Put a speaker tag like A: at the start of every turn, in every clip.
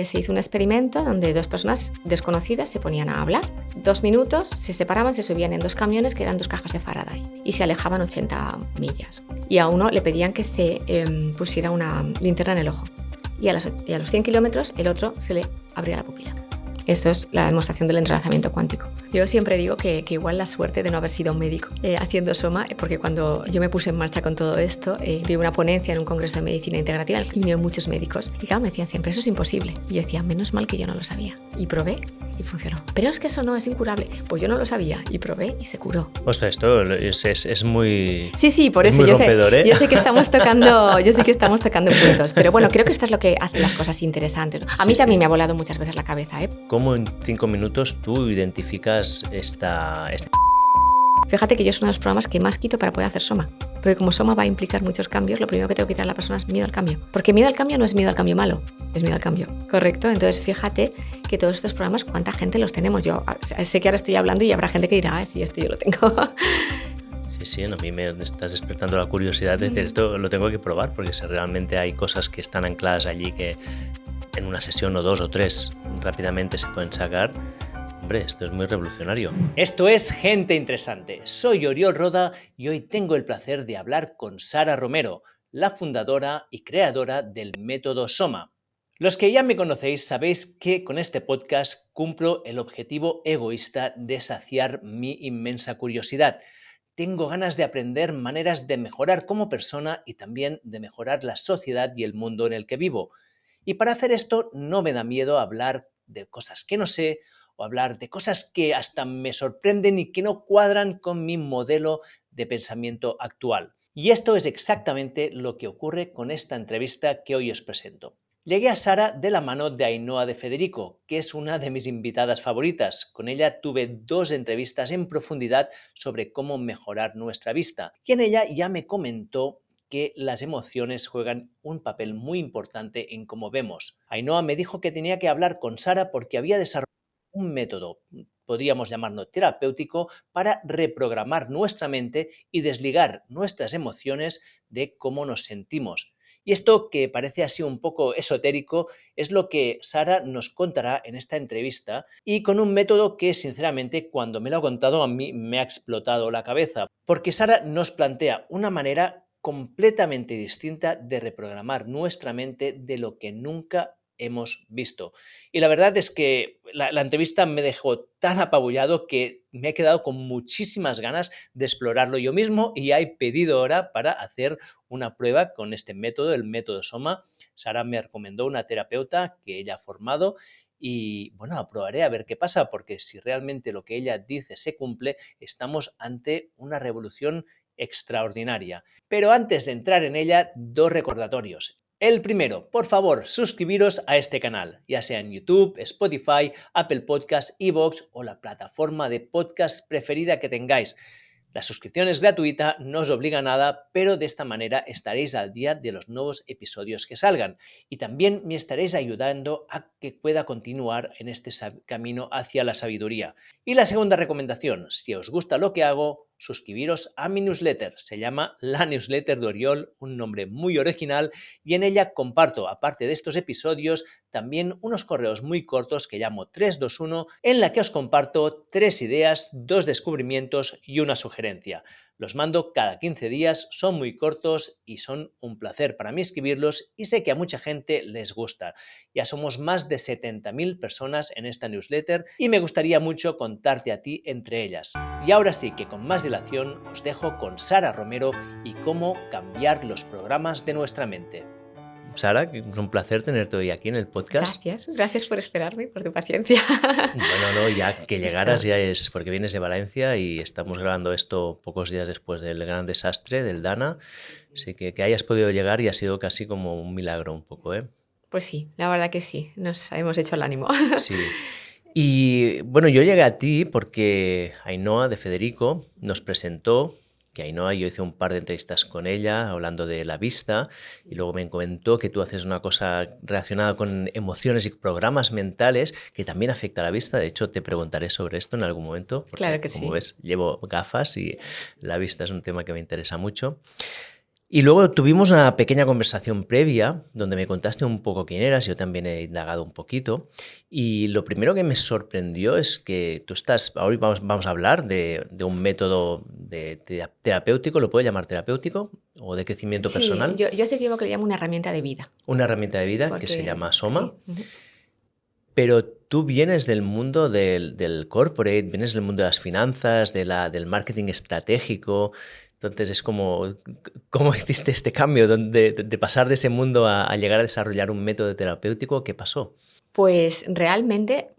A: Se hizo un experimento donde dos personas desconocidas se ponían a hablar. 2 minutos, se separaban, se subían en 2 camiones que eran 2 cajas de Faraday y se alejaban 80 millas. Y a uno le pedían que se pusiera una linterna en el ojo. Y a los 100 kilómetros el otro se le abría la pupila. Esto es la demostración del entrelazamiento cuántico. Yo siempre digo que igual la suerte de no haber sido un médico haciendo Soma, porque cuando yo me puse en marcha con todo esto, di una ponencia en un congreso de medicina integrativa, y vinieron muchos médicos. Y claro, me decían siempre, eso es imposible. Y yo decía, menos mal que yo no lo sabía. Y probé y funcionó. Pero es que eso no es incurable. Pues yo no lo sabía y probé y se curó.
B: Ostras, esto es muy...
A: Sí, por eso yo sé que estamos tocando puntos. Pero bueno, creo que esto es lo que hace las cosas interesantes. A mí también me ha volado muchas veces la cabeza, ¿eh?
B: ¿Cómo en 5 minutos tú identificas esta...
A: Fíjate que yo es uno de los programas que más quito para poder hacer Soma. Porque como Soma va a implicar muchos cambios, lo primero que tengo que quitar a la persona es miedo al cambio. Porque miedo al cambio no es miedo al cambio malo, es miedo al cambio, ¿correcto? Entonces fíjate que todos estos programas, ¿cuánta gente los tenemos? Yo sé que ahora estoy hablando y habrá gente que dirá, sí, esto yo lo tengo.
B: Sí, a mí me estás despertando la curiosidad de decir, esto lo tengo que probar, porque si realmente hay cosas que están ancladas allí que en una sesión o 2 o 3 rápidamente se pueden sacar. Hombre, esto es muy revolucionario. Esto es Gente Interesante. Soy Oriol Roda y hoy tengo el placer de hablar con Sara Romero, la fundadora y creadora del método Soma. Los que ya me conocéis sabéis que con este podcast cumplo el objetivo egoísta de saciar mi inmensa curiosidad. Tengo ganas de aprender maneras de mejorar como persona y también de mejorar la sociedad y el mundo en el que vivo. Y para hacer esto no me da miedo hablar de cosas que no sé o hablar de cosas que hasta me sorprenden y que no cuadran con mi modelo de pensamiento actual. Y esto es exactamente lo que ocurre con esta entrevista que hoy os presento. Llegué a Sara de la mano de Ainhoa de Federico, que es una de mis invitadas favoritas. Con ella tuve 2 entrevistas en profundidad sobre cómo mejorar nuestra vista. Y en ella ya me comentó que las emociones juegan un papel muy importante en cómo vemos. Ainhoa me dijo que tenía que hablar con Sara porque había desarrollado un método, podríamos llamarlo terapéutico, para reprogramar nuestra mente y desligar nuestras emociones de cómo nos sentimos. Y esto, que parece así un poco esotérico, es lo que Sara nos contará en esta entrevista, y con un método que, sinceramente, cuando me lo ha contado a mí me ha explotado la cabeza, porque Sara nos plantea una manera completamente distinta de reprogramar nuestra mente de lo que nunca hemos visto. Y la verdad es que la entrevista me dejó tan apabullado que me he quedado con muchísimas ganas de explorarlo yo mismo y he pedido hora para hacer una prueba con este método, el método Soma. Sara me recomendó una terapeuta que ella ha formado y bueno, aprobaré a ver qué pasa, porque si realmente lo que ella dice se cumple, estamos ante una revolución extraordinaria. Pero antes de entrar en ella, 2 recordatorios. El primero, por favor, suscribiros a este canal, ya sea en YouTube, Spotify, Apple Podcasts, iVoox o la plataforma de podcast preferida que tengáis. La suscripción es gratuita, no os obliga a nada, pero de esta manera estaréis al día de los nuevos episodios que salgan. Y también me estaréis ayudando a que pueda continuar en este camino hacia la sabiduría. Y la segunda recomendación, si os gusta lo que hago, suscribiros a mi newsletter. Se llama La Newsletter de Oriol, un nombre muy original, y en ella comparto, aparte de estos episodios, también unos correos muy cortos que llamo 321, en la que os comparto 3 ideas, 2 descubrimientos y una sugerencia. Los mando cada 15 días, son muy cortos y son un placer para mí escribirlos, y sé que a mucha gente les gusta. Ya somos más de 70.000 personas en esta newsletter y me gustaría mucho contarte a ti entre ellas. Y ahora sí que con más dilación os dejo con Sara Romero y cómo cambiar los programas de nuestra mente. Sara, es un placer tenerte hoy aquí en el podcast.
A: Gracias por esperarme y por tu paciencia.
B: Bueno, no, ya que llegaras ya es porque vienes de Valencia y estamos grabando esto pocos días después del gran desastre del Dana, así que hayas podido llegar y ha sido casi como un milagro un poco, ¿eh?
A: Pues sí, la verdad que sí, nos hemos hecho el ánimo.
B: Sí. Y bueno, yo llegué a ti porque Ainhoa de Federico nos presentó, que Ainhoa, yo hice un par de entrevistas con ella hablando de la vista, y luego me comentó que tú haces una cosa relacionada con emociones y programas mentales que también afecta a la vista. De hecho, te preguntaré sobre esto en algún momento, porque
A: Claro que
B: como
A: sí.
B: ves, llevo gafas y la vista es un tema que me interesa mucho. Y luego tuvimos una pequeña conversación previa donde me contaste un poco quién eras, yo también he indagado un poquito y lo primero que me sorprendió es que tú estás, ahora vamos a hablar de un método terapéutico, ¿lo puedo llamar terapéutico o de crecimiento
A: Sí,
B: personal?
A: yo hace tiempo que le llamo una herramienta de vida.
B: Una herramienta de vida que se
A: Porque,
B: llama Soma.
A: sí. Uh-huh.
B: Pero tú vienes del mundo del corporate, vienes del mundo de las finanzas, del marketing estratégico. Entonces es como, ¿cómo hiciste este cambio de pasar de ese mundo a llegar a desarrollar un método terapéutico? ¿Qué pasó?
A: Pues realmente,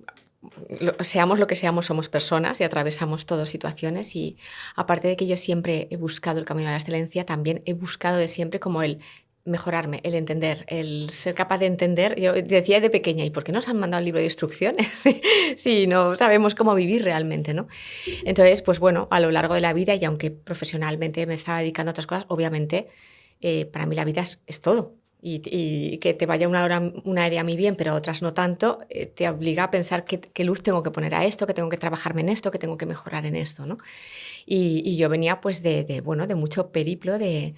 A: seamos lo que seamos, somos personas y atravesamos todas situaciones y aparte de que yo siempre he buscado el camino a la excelencia, también he buscado de siempre como el mejorarme, el entender, el ser capaz de entender. Yo decía de pequeña, ¿y por qué nos han mandado un libro de instrucciones si no sabemos cómo vivir realmente, ¿no? Entonces, pues bueno, a lo largo de la vida y aunque profesionalmente me estaba dedicando a otras cosas, obviamente para mí la vida es todo. Y que te vaya una área a mí bien, pero otras no tanto, te obliga a pensar qué luz tengo que poner a esto, que tengo que trabajarme en esto, que tengo que mejorar en esto, ¿no? Y yo venía pues bueno, de mucho periplo, de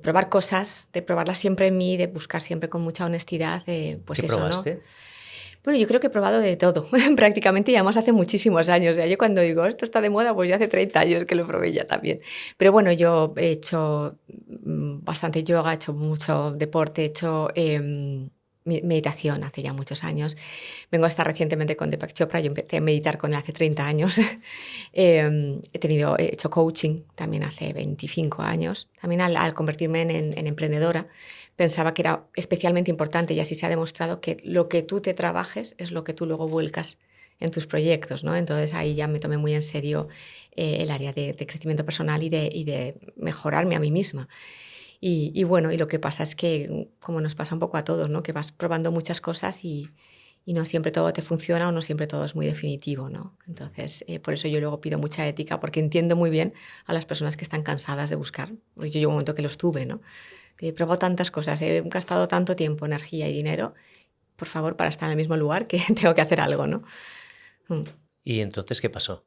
A: probar cosas, de probarlas siempre en mí, de buscar siempre con mucha honestidad, pues
B: ¿Qué
A: eso, ¿no?
B: probaste?
A: Bueno, yo creo que he probado de todo, prácticamente, y además hace muchísimos años. Ya yo cuando digo, esto está de moda, pues ya hace 30 años que lo probé ya también. Pero bueno, yo he hecho bastante yoga, he hecho mucho deporte, he hecho meditación hace ya muchos años. Vengo hasta recientemente con Deepak Chopra, yo empecé a meditar con él hace 30 años. He hecho coaching también hace 25 años. También al convertirme en emprendedora, pensaba que era especialmente importante y así se ha demostrado que lo que tú te trabajes es lo que tú luego vuelcas en tus proyectos, ¿no? Entonces ahí ya me tomé muy en serio el área de crecimiento personal y de mejorarme a mí misma. Y bueno, y lo que pasa es que, como nos pasa un poco a todos, ¿no? Que vas probando muchas cosas y no siempre todo te funciona o no siempre todo es muy definitivo, ¿no? Entonces, por eso yo luego pido mucha ética, porque entiendo muy bien a las personas que están cansadas de buscar, porque yo llevo un momento que los tuve, ¿no? He probado tantas cosas, he gastado tanto tiempo, energía y dinero, por favor, para estar en el mismo lugar que tengo que hacer algo, ¿no?
B: ¿Y entonces qué pasó?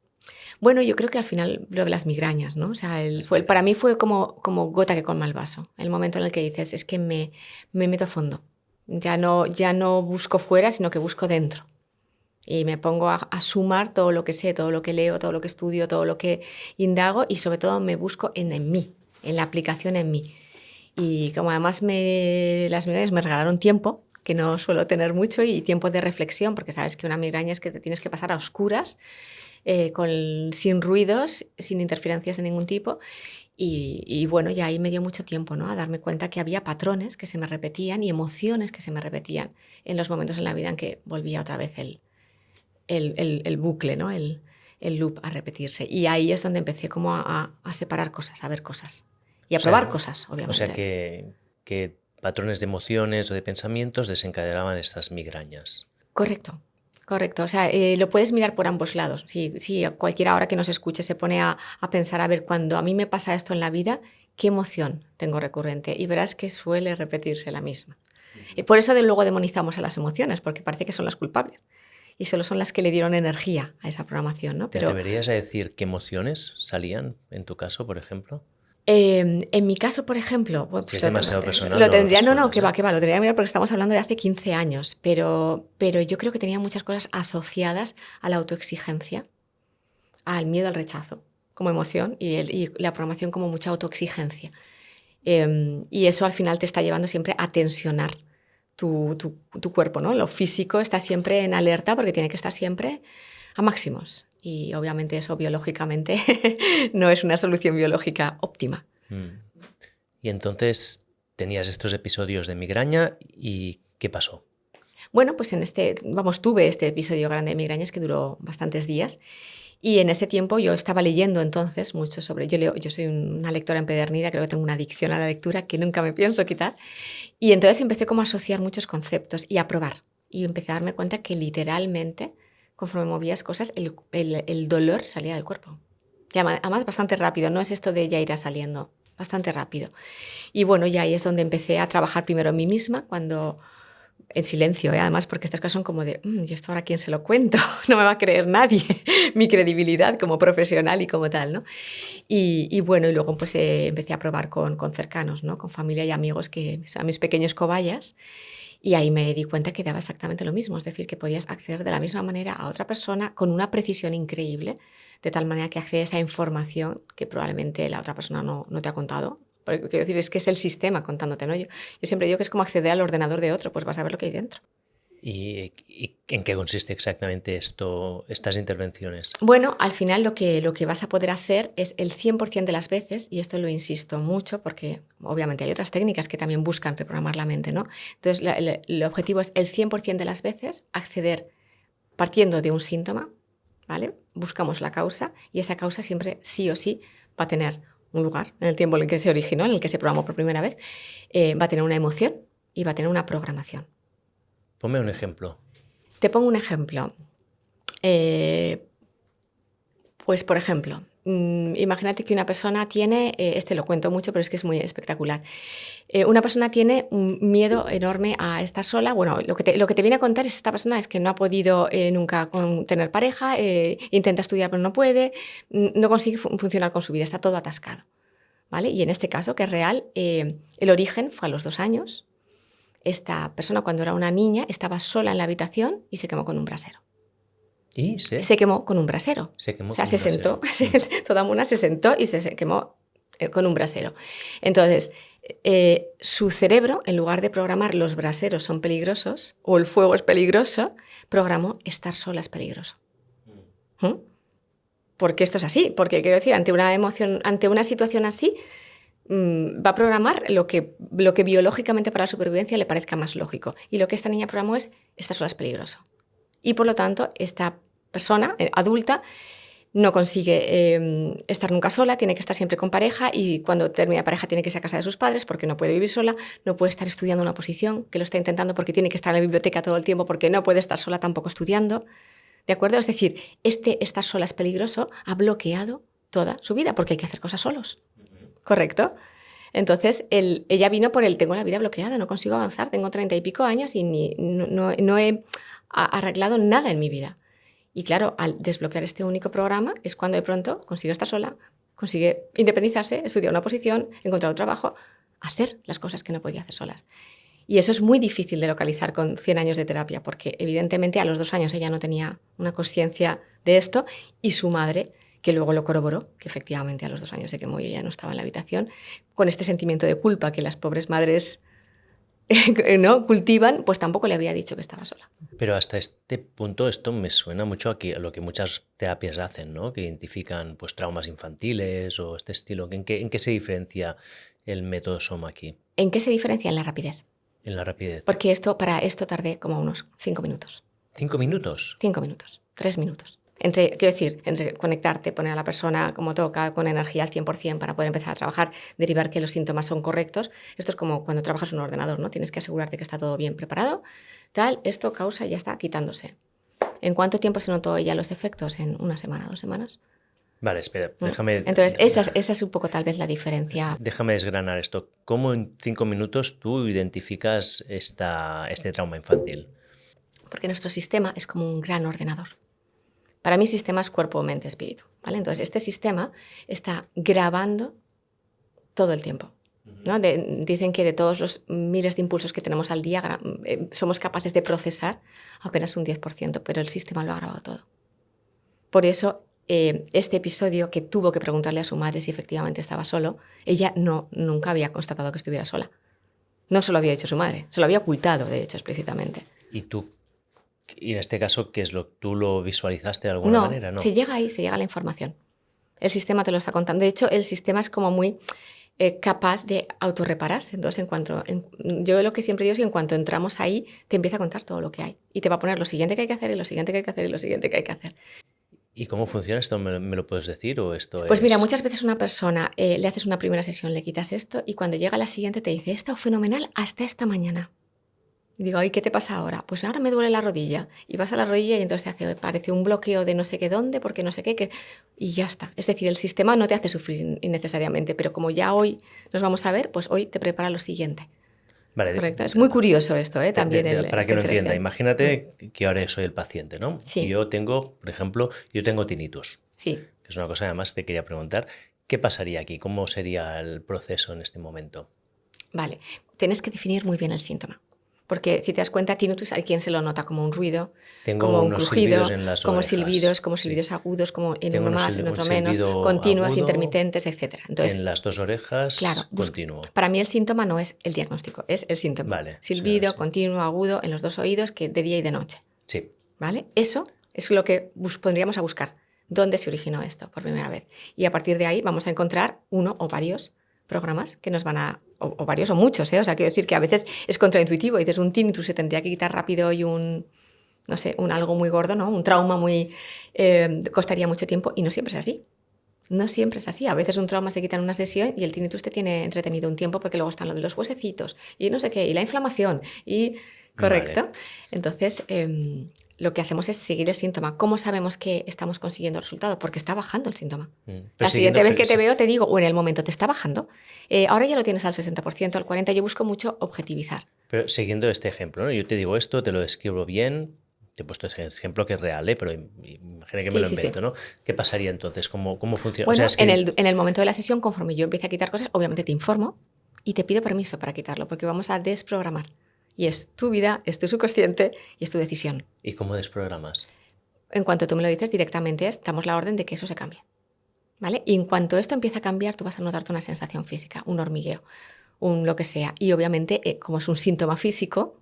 A: Bueno, yo creo que al final lo de las migrañas, ¿no? O sea, para mí fue como gota que colma el vaso. El momento en el que dices, es que me meto a fondo. Ya no busco fuera, sino que busco dentro. Y me pongo a sumar todo lo que sé, todo lo que leo, todo lo que estudio, todo lo que indago y sobre todo me busco en mí, en la aplicación en mí. Y como además las migrañas me regalaron tiempo, que no suelo tener mucho, y tiempo de reflexión, porque sabes que una migraña es que te tienes que pasar a oscuras, sin ruidos, sin interferencias de ningún tipo. Y bueno, ya ahí me dio mucho tiempo, ¿no? A darme cuenta que había patrones que se me repetían y emociones que se me repetían en los momentos en la vida en que volvía otra vez el bucle, ¿no? El loop a repetirse. Y ahí es donde empecé como a separar cosas, a ver cosas. Y a probar cosas, obviamente.
B: O sea que patrones de emociones o de pensamientos desencadenaban estas migrañas.
A: Correcto. O sea, lo puedes mirar por ambos lados. Si cualquiera ahora que nos escuche se pone a pensar, a ver, cuando a mí me pasa esto en la vida, ¿qué emoción tengo recurrente? Y verás que suele repetirse la misma. Y por eso luego demonizamos a las emociones, porque parece que son las culpables. Y solo son las que le dieron energía a esa programación, ¿no?
B: ¿Te atreverías a decir qué emociones salían en tu caso, por ejemplo?
A: En mi caso, por ejemplo, pues
B: si es demasiado personal,
A: lo tendría, que va, lo tendría que mirar porque estamos hablando de hace 15 años, pero yo creo que tenía muchas cosas asociadas a la autoexigencia, al miedo al rechazo como emoción y la programación como mucha autoexigencia. Y eso al final te está llevando siempre a tensionar tu cuerpo, ¿no? Lo físico está siempre en alerta porque tiene que estar siempre a máximos. Y obviamente eso biológicamente no es una solución biológica óptima.
B: Y entonces tenías estos episodios de migraña y ¿qué pasó?
A: Bueno, pues tuve este episodio grande de migrañas que duró bastantes días. Y en ese tiempo yo estaba leyendo entonces mucho sobre... Yo soy una lectora empedernida, creo que tengo una adicción a la lectura que nunca me pienso quitar. Y entonces empecé como a asociar muchos conceptos y a probar. Y empecé a darme cuenta que literalmente, conforme movías cosas, el dolor salía del cuerpo. Y además bastante rápido, no es esto de ya irá saliendo, bastante rápido. Y bueno, ya ahí es donde empecé a trabajar primero en mí misma, cuando en silencio, además, porque estas cosas son como de, ¿y esto ahora a quién se lo cuento? No me va a creer nadie mi credibilidad como profesional y como tal, ¿no? Y bueno, y luego pues empecé a probar con cercanos, ¿no? Con familia y amigos que son mis pequeños cobayas. Y ahí me di cuenta que daba exactamente lo mismo, es decir, que podías acceder de la misma manera a otra persona con una precisión increíble, de tal manera que accedes a información que probablemente la otra persona no te ha contado. Porque, quiero decir, es que es el sistema contándote, ¿no? Yo siempre digo que es como acceder al ordenador de otro, pues vas a ver lo que hay dentro.
B: ¿Y en qué consiste exactamente estas intervenciones?
A: Bueno, al final lo que vas a poder hacer es el 100% de las veces, y esto lo insisto mucho porque obviamente hay otras técnicas que también buscan reprogramar la mente, ¿no? Entonces, el objetivo es el 100% de las veces acceder partiendo de un síntoma, ¿vale? Buscamos la causa y esa causa siempre sí o sí va a tener un lugar en el tiempo en el que se originó, en el que se programó por primera vez, va a tener una emoción y va a tener una programación.
B: Ponme un ejemplo.
A: Te pongo un ejemplo. Pues, por ejemplo, imagínate que una persona tiene, este lo cuento mucho, pero es que es muy espectacular. Una persona tiene un miedo enorme a estar sola. Bueno, lo que te viene a contar esta persona es que no ha podido nunca tener pareja, intenta estudiar pero no puede, no consigue funcionar con su vida, está todo atascado, ¿vale? Y en este caso, que es real, el origen fue a los 2 años. Esta persona, cuando era una niña, estaba sola en la habitación y se quemó con un brasero.
B: ¿Y
A: Se quemó con un brasero.
B: Se quemó
A: O sea,
B: con
A: se
B: un brasero.
A: sentó, toda mona se sentó y se quemó con un brasero. Entonces, su cerebro, en lugar de programar los braseros son peligrosos o el fuego es peligroso, programó estar sola es peligroso. ¿Mm? Porque esto es así, porque quiero decir, ante una emoción, ante una situación así, va a programar lo que biológicamente para la supervivencia le parezca más lógico. Y lo que esta niña programó es estar sola es peligroso. Y por lo tanto, esta persona adulta no consigue estar nunca sola, tiene que estar siempre con pareja y cuando termina pareja tiene que irse a casa de sus padres porque no puede vivir sola, no puede estar estudiando una posición, que lo está intentando porque tiene que estar en la biblioteca todo el tiempo porque no puede estar sola tampoco estudiando. ¿De acuerdo? Es decir, estar sola es peligroso ha bloqueado toda su vida porque hay que hacer cosas solos. ¿Correcto? Entonces, ella vino por tengo la vida bloqueada, no consigo avanzar, tengo 30 y pico años y no he arreglado nada en mi vida. Y claro, al desbloquear este único programa es cuando de pronto consigue estar sola, consigue independizarse, estudiar una posición, encontrar un trabajo, hacer las cosas que no podía hacer solas. Y eso es muy difícil de localizar con 100 años de terapia, porque evidentemente a los 2 años ella no tenía una conciencia de esto y su madre, que luego lo corroboró, que efectivamente a los 2 años se quemó y ella no estaba en la habitación, con este sentimiento de culpa que las pobres madres ¿no? cultivan, pues tampoco le había dicho que estaba sola.
B: Pero hasta este punto esto me suena mucho a lo que muchas terapias hacen, ¿no? Que identifican pues traumas infantiles o este estilo. ¿En qué se diferencia el método Soma aquí?
A: ¿En qué se diferencia? En la rapidez.
B: En la rapidez.
A: Porque para esto tardé como unos 5 minutos.
B: ¿5 minutos?
A: 5 minutos, 3 minutos. Quiero decir, entre conectarte, poner a la persona como toca, con energía al 100% para poder empezar a trabajar, derivar que los síntomas son correctos. Esto es como cuando trabajas en un ordenador, ¿no? Tienes que asegurarte que está todo bien preparado. Tal, esto causa ya está quitándose. ¿En cuánto tiempo se notó ya los efectos? ¿En 1 semana, 2 semanas?
B: Vale, espera, déjame...
A: Entonces, esa es un poco tal vez la diferencia.
B: Déjame desgranar esto. ¿Cómo en 5 minutos tú identificas este trauma infantil?
A: Porque nuestro sistema es como un gran ordenador. Para mí, sistema es cuerpo, mente, espíritu, ¿vale? Entonces, este sistema está grabando todo el tiempo, ¿no? Dicen que de todos los miles de impulsos que tenemos al día, somos capaces de procesar apenas un 10%, pero el sistema lo ha grabado todo. Por eso, este episodio que tuvo que preguntarle a su madre si efectivamente estaba solo, ella nunca había constatado que estuviera sola. No se lo había dicho su madre, se lo había ocultado, de hecho, explícitamente.
B: Y en este caso, ¿qué es tú lo visualizaste de alguna manera?
A: No, se llega ahí, se llega a la información. El sistema te lo está contando. De hecho, el sistema es como muy capaz de autorrepararse. Entonces, yo lo que siempre digo es que en cuanto entramos ahí, te empieza a contar todo lo que hay. Y te va a poner lo siguiente que hay que hacer, y lo siguiente que hay que hacer, y lo siguiente que hay que hacer.
B: ¿Y cómo funciona esto? ¿Me lo puedes decir? ¿O esto
A: pues mira, muchas veces a una persona le haces una primera sesión, le quitas esto, y cuando llega la siguiente te dice, he estado fenomenal hasta esta mañana. Y digo, ¿y qué te pasa ahora? Pues ahora me duele la rodilla. Y vas a la rodilla y entonces parece un bloqueo de no sé qué dónde, porque no sé qué, y ya está. Es decir, el sistema no te hace sufrir innecesariamente, pero como ya hoy nos vamos a ver, pues hoy te prepara lo siguiente.
B: Vale,
A: ¿correcto? Es muy curioso esto, también.
B: Para que lo entienda, imagínate que ahora soy el paciente, ¿no?
A: Sí.
B: Y yo tengo, por ejemplo, tinnitus.
A: Sí.
B: Que es una cosa, además, te quería preguntar, ¿qué pasaría aquí? ¿Cómo sería el proceso en este momento?
A: Vale, tienes que definir muy bien el síntoma. Porque si te das cuenta, tinnitus hay quien se lo nota como un ruido,
B: Tengo
A: como un
B: unos
A: crujido,
B: silbidos en las
A: como
B: orejas.
A: silbidos agudos, como en
B: Tengo
A: uno más, en
B: un
A: otro menos,
B: silbido
A: continuos,
B: agudo
A: intermitentes, etc. Entonces,
B: en las 2 orejas,
A: claro,
B: continuo.
A: para mí el síntoma no es el diagnóstico, es el síntoma.
B: Vale.
A: Silbido,
B: Sí.
A: continuo, agudo en los 2 oídos, que de día y de noche.
B: Sí.
A: ¿Vale? Eso es lo que pondríamos a buscar. ¿Dónde se originó esto por primera vez? Y a partir de ahí vamos a encontrar uno o varios programas que nos van a... O varios o muchos, ¿eh? O sea, quiero decir que a veces es contraintuitivo. Dices, un tinnitus se tendría que quitar rápido y no sé, un algo muy gordo, ¿no? Un trauma muy... costaría mucho tiempo y no siempre es así. No siempre es así. A veces un trauma se quita en una sesión y el tinnitus te tiene entretenido un tiempo porque luego están lo de los huesecitos y no sé qué, y la inflamación y... ¿Correcto?
B: Vale.
A: Entonces, lo que hacemos es seguir el síntoma. ¿Cómo sabemos que estamos consiguiendo el resultado? Porque está bajando el síntoma. La siguiente vez que te veo te digo, o en el momento te está bajando. Ahora ya lo tienes al 60%, al 40%. Yo busco mucho objetivizar.
B: Pero siguiendo este ejemplo, ¿no? Yo te digo esto, te lo describo bien, te he puesto ese ejemplo que es real, pero imagina que me lo invento, ¿no? ¿Qué pasaría entonces? ¿Cómo funciona?
A: Bueno,
B: O sea, es que...
A: en el momento de la sesión, conforme yo empiece a quitar cosas, obviamente te informo y te pido permiso para quitarlo, porque vamos a desprogramar. Y es tu vida, es tu subconsciente y es tu decisión.
B: ¿Y cómo desprogramas?
A: En cuanto tú me lo dices directamente, damos la orden de que eso se cambie. ¿Vale? Y en cuanto esto empieza a cambiar, tú vas a notarte una sensación física, un hormigueo, un lo que sea. Y obviamente, como es un síntoma físico,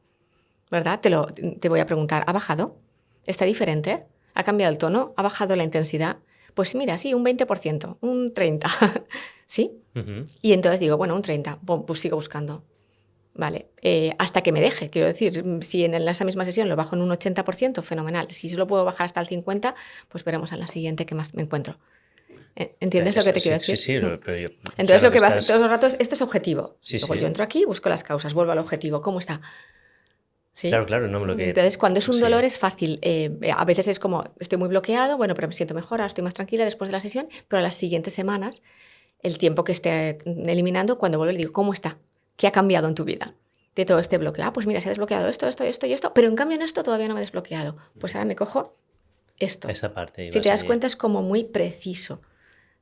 A: ¿verdad? Te voy a preguntar, ¿ha bajado? ¿Está diferente? ¿Ha cambiado el tono? ¿Ha bajado la intensidad? Pues mira, sí, un 20%, un 30%, ¿sí?
B: Uh-huh.
A: Y entonces digo, bueno, un 30%, pues sigo buscando. Vale, hasta que me deje, quiero decir, si en esa misma sesión lo bajo en un 80%, fenomenal. Si solo puedo bajar hasta el 50%, pues veremos en la siguiente que más me encuentro. ¿Entiendes lo que te quiero decir?
B: Sí, pero yo...
A: Entonces, lo que vas todos los ratos, esto es objetivo.
B: Sí,
A: Luego yo entro aquí, busco las causas, vuelvo al objetivo. ¿Cómo está? ¿Sí?
B: Claro, no me lo que...
A: Entonces, cuando es un dolor es fácil. A veces es como, estoy muy bloqueado, bueno, pero me siento mejor, ahora estoy más tranquila después de la sesión, pero a las siguientes semanas, el tiempo que esté eliminando, cuando vuelvo le digo, ¿cómo está? ¿Qué ha cambiado en tu vida? De todo este bloqueo. Pues mira, se ha desbloqueado esto y esto, pero en cambio en esto todavía no me he desbloqueado. Pues ahora me cojo esto.
B: Esa parte.
A: Si te das cuenta es como muy preciso.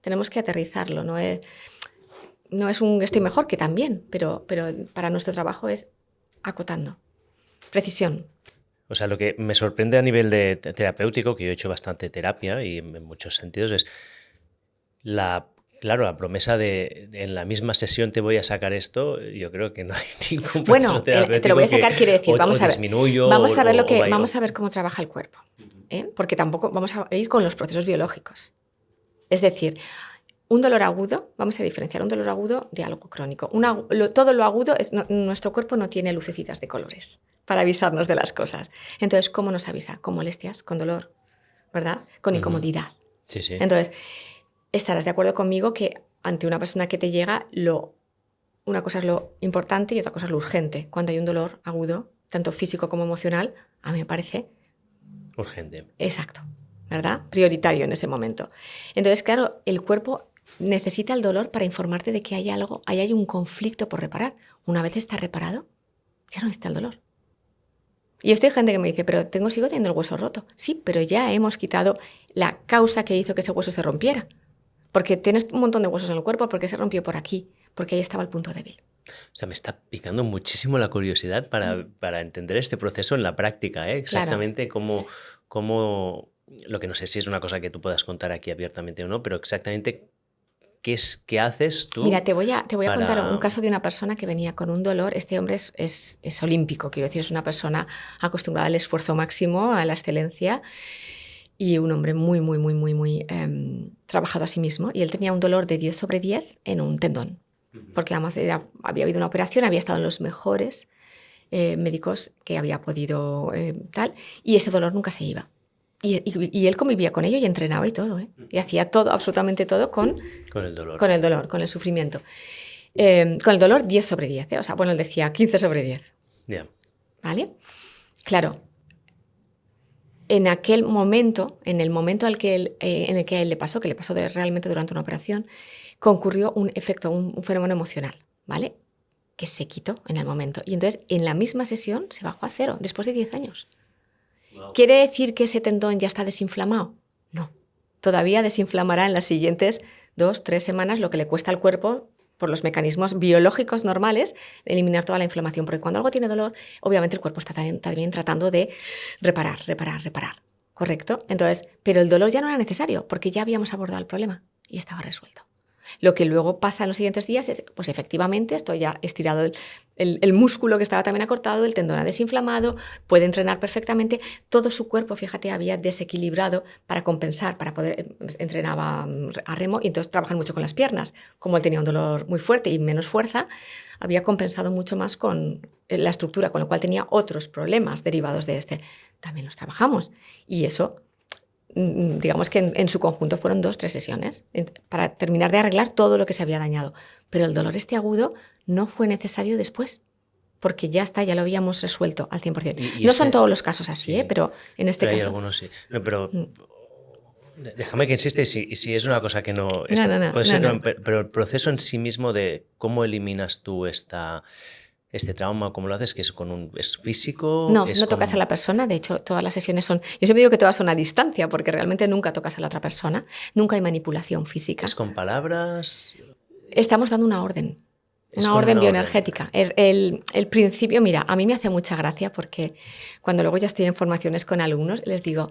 A: Tenemos que aterrizarlo. No es un estoy mejor, que también, pero para nuestro trabajo es acotando. Precisión.
B: O sea, lo que me sorprende a nivel de terapéutico, que yo he hecho bastante terapia y en muchos sentidos, es la promesa de en la misma sesión te voy a sacar esto. Yo creo que no hay ningún proceso terapéutico
A: te lo voy a sacar quiere decir, vamos a ver. Vamos a ver cómo trabaja el cuerpo. Porque tampoco vamos a ir con los procesos biológicos. Es decir, un dolor agudo, vamos a diferenciar un dolor agudo de algo crónico. Todo lo agudo, nuestro cuerpo no tiene lucecitas de colores para avisarnos de las cosas. Entonces, ¿cómo nos avisa? Con molestias, con dolor, ¿verdad? Con incomodidad.
B: Sí.
A: Entonces, estarás de acuerdo conmigo que ante una persona que te llega, una cosa es lo importante y otra cosa es lo urgente. Cuando hay un dolor agudo, tanto físico como emocional, a mí me parece...
B: urgente.
A: Exacto, ¿verdad? Prioritario en ese momento. Entonces, claro, el cuerpo necesita el dolor para informarte de que hay algo, ahí hay un conflicto por reparar. Una vez está reparado, ya no necesita el dolor. Y esto hay gente que me dice, pero sigo teniendo el hueso roto. Sí, pero ya hemos quitado la causa que hizo que ese hueso se rompiera. Porque tienes un montón de huesos en el cuerpo, porque se rompió por aquí, porque ahí estaba el punto débil.
B: O sea, me está picando muchísimo la curiosidad para entender este proceso en la práctica, ¿eh? Exactamente
A: claro.
B: cómo, lo que no sé si es una cosa que tú puedas contar aquí abiertamente o no, pero exactamente qué haces tú.
A: Mira, te voy a contar un caso de una persona que venía con un dolor. Este hombre es olímpico, quiero decir, es una persona acostumbrada al esfuerzo máximo, a la excelencia, y un hombre muy, muy, muy, muy, muy trabajado a sí mismo. Y él tenía un dolor de 10/10 en un tendón, porque además había habido una operación, había estado en los mejores médicos que había podido tal, y ese dolor nunca se iba. Y él convivía con ello y entrenaba y todo, ¿eh? Y hacía todo, absolutamente todo con el dolor. Con el dolor, con el sufrimiento. Con el dolor 10/10, ¿eh? O sea, bueno, él decía 15/10.
B: Yeah.
A: ¿Vale? Claro. En aquel momento, en el momento en el que a él le pasó, que le pasó realmente durante una operación, concurrió un efecto, un fenómeno emocional, ¿vale? que se quitó en el momento. Y entonces en la misma sesión se bajó a 0 después de 10 años.
B: Wow.
A: ¿Quiere decir que ese tendón ya está desinflamado? No. Todavía desinflamará en las siguientes 2-3 semanas, lo que le cuesta al cuerpo, por los mecanismos biológicos normales, eliminar toda la inflamación. Porque cuando algo tiene dolor, obviamente el cuerpo está también tratando de reparar. ¿Correcto? Entonces, pero el dolor ya no era necesario, porque ya habíamos abordado el problema y estaba resuelto. Lo que luego pasa en los siguientes días es, pues efectivamente, esto ya estirado el músculo que estaba también acortado, el tendón ha desinflamado, puede entrenar perfectamente, todo su cuerpo, fíjate, había desequilibrado para compensar, para poder, entrenaba a remo y entonces trabajan mucho con las piernas. Como él tenía un dolor muy fuerte y menos fuerza, había compensado mucho más con la estructura, con lo cual tenía otros problemas derivados de este. También los trabajamos y eso... digamos que en su conjunto fueron 2-3 sesiones para terminar de arreglar todo lo que se había dañado. Pero el dolor agudo no fue necesario después, porque ya está, ya lo habíamos resuelto al 100%. No son todos los casos así,
B: sí,
A: pero en este
B: pero
A: caso...
B: hay algunos sí. No, pero déjame que insiste, si es una cosa que no...
A: No.
B: Pero el proceso en sí mismo de cómo eliminas tú este trauma, ¿cómo lo haces? ¿Que es físico?
A: No tocas a la persona, de hecho todas las sesiones son... Yo siempre digo que todas son a distancia, porque realmente nunca tocas a la otra persona, nunca hay manipulación física.
B: ¿Es con palabras?
A: Estamos dando una orden. Una orden bioenergética. El principio, mira, a mí me hace mucha gracia porque cuando luego ya estoy en formaciones con alumnos, les digo,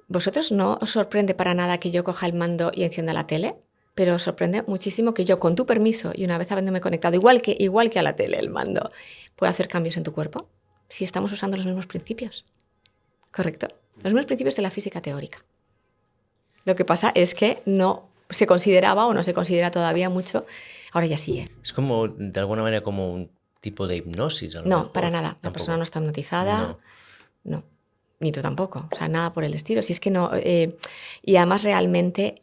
A: ¿vosotros no os sorprende para nada que yo coja el mando y encienda la tele? Pero os sorprende muchísimo que yo, con tu permiso, y una vez habiéndome conectado, igual que a la tele, el mando, pueda hacer cambios en tu cuerpo si estamos usando los mismos principios. ¿Correcto? Los mismos principios de la física teórica. Lo que pasa es que no se consideraba o no se considera todavía mucho. Ahora ya sí, ¿eh?
B: Es como, de alguna manera, como un tipo de hipnosis.
A: No, para nada. La persona no está hipnotizada. No. Ni tú tampoco. O sea, nada por el estilo. Si es que no. Y además, realmente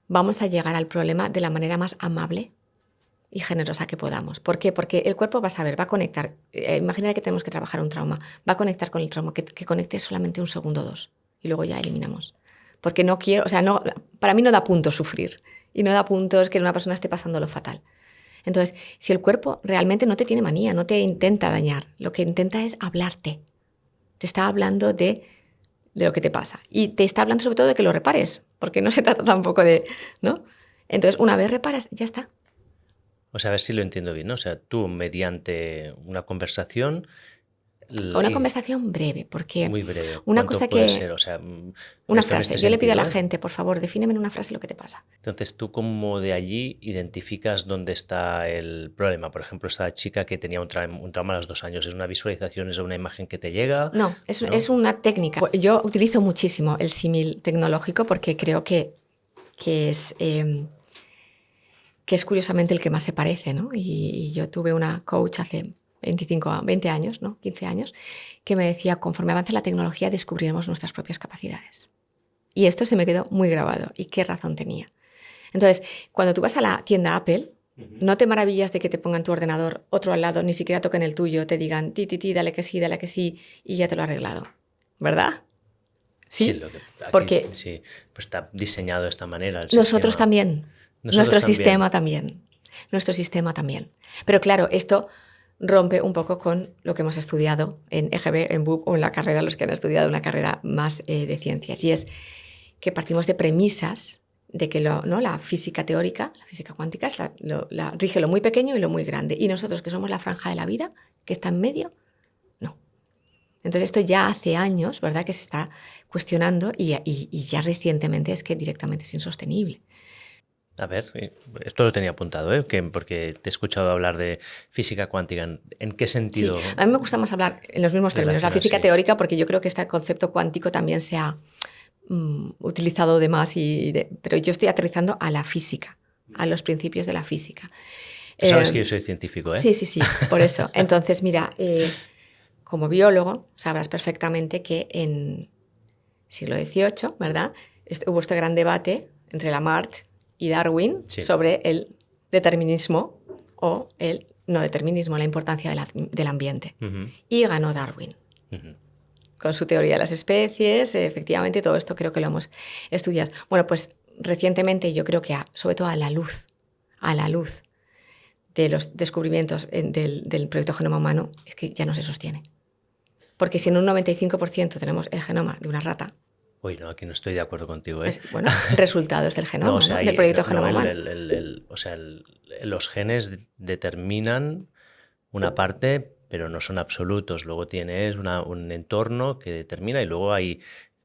A: vamos a llegar al problema de la manera más amable y generosa que podamos. ¿Por qué? Porque el cuerpo va a saber, va a conectar. Imagina que tenemos que trabajar un trauma. Va a conectar con el trauma, que conecte solamente 1 segundo o 2. Y luego ya eliminamos. Porque no quiero. O sea, no, para mí no da punto sufrir. Y no da puntos que una persona esté pasando lo fatal. Entonces, si el cuerpo realmente no te tiene manía, no te intenta dañar, lo que intenta es hablarte. Te está hablando de lo que te pasa. Y te está hablando sobre todo de que lo repares, porque no se trata tampoco de... ¿no? Entonces, una vez reparas, ya está.
B: O sea, a ver si lo entiendo bien, ¿no? O sea, tú mediante una conversación...
A: Una conversación breve, porque...
B: Muy breve.
A: Una cosa que...
B: ser? O sea,
A: una frase. Yo le pido a la gente, por favor, defíneme en una frase lo que te pasa.
B: Entonces, tú como de allí identificas dónde está el problema. Por ejemplo, esta chica que tenía un trauma a los 2 años. ¿Es una visualización, es una imagen que te llega?
A: No, es una técnica. Yo utilizo muchísimo el símil tecnológico porque creo que es curiosamente el que más se parece, ¿no? Y yo tuve una coach hace 20 años, ¿no? 15 años, que me decía, conforme avance la tecnología descubriremos nuestras propias capacidades. Y esto se me quedó muy grabado. ¿Y qué razón tenía? Entonces, cuando tú vas a la tienda Apple, no te maravillas de que te pongan tu ordenador otro al lado, ni siquiera toquen el tuyo, te digan, dale que sí, y ya te lo ha arreglado. ¿Verdad? Sí, porque
B: sí, pues está diseñado de esta manera.
A: Nosotros también. Nuestro sistema también. Pero claro, esto rompe un poco con lo que hemos estudiado en EGB, en BUP o en la carrera, los que han estudiado una carrera más de ciencias. Y es que partimos de premisas de que la física teórica, la física cuántica, rige lo muy pequeño y lo muy grande. Y nosotros, que somos la franja de la vida, que está en medio, no. Entonces esto ya hace años, ¿verdad?, que se está cuestionando y ya recientemente es que directamente es insostenible.
B: A ver, esto lo tenía apuntado, porque te he escuchado hablar de física cuántica. ¿En qué sentido?
A: Sí, a mí me gusta más hablar en los mismos términos, la física teórica, porque yo creo que este concepto cuántico también se ha utilizado de más, pero yo estoy aterrizando a la física, a los principios de la física.
B: Sabes que yo soy científico, ¿eh?
A: Sí, por eso. Entonces, mira, como biólogo sabrás perfectamente que en siglo XVIII, ¿verdad?, hubo este gran debate entre Lamarck y Darwin sobre el determinismo o el no determinismo, la importancia del ambiente. Uh-huh. Y ganó Darwin. Uh-huh. Con su teoría de las especies, efectivamente, todo esto creo que lo hemos estudiado. Bueno, pues recientemente yo creo que sobre todo a la luz de los descubrimientos del proyecto Genoma Humano es que ya no se sostiene. Porque si en un 95% tenemos el genoma de una rata,
B: Uy, no, aquí no estoy de acuerdo contigo, ¿eh?
A: bueno, resultados del genoma,
B: No, o sea,
A: del proyecto
B: no,
A: Genoma Humano.
B: Los genes determinan una parte, pero no son absolutos. Luego tienes un entorno que determina y luego hay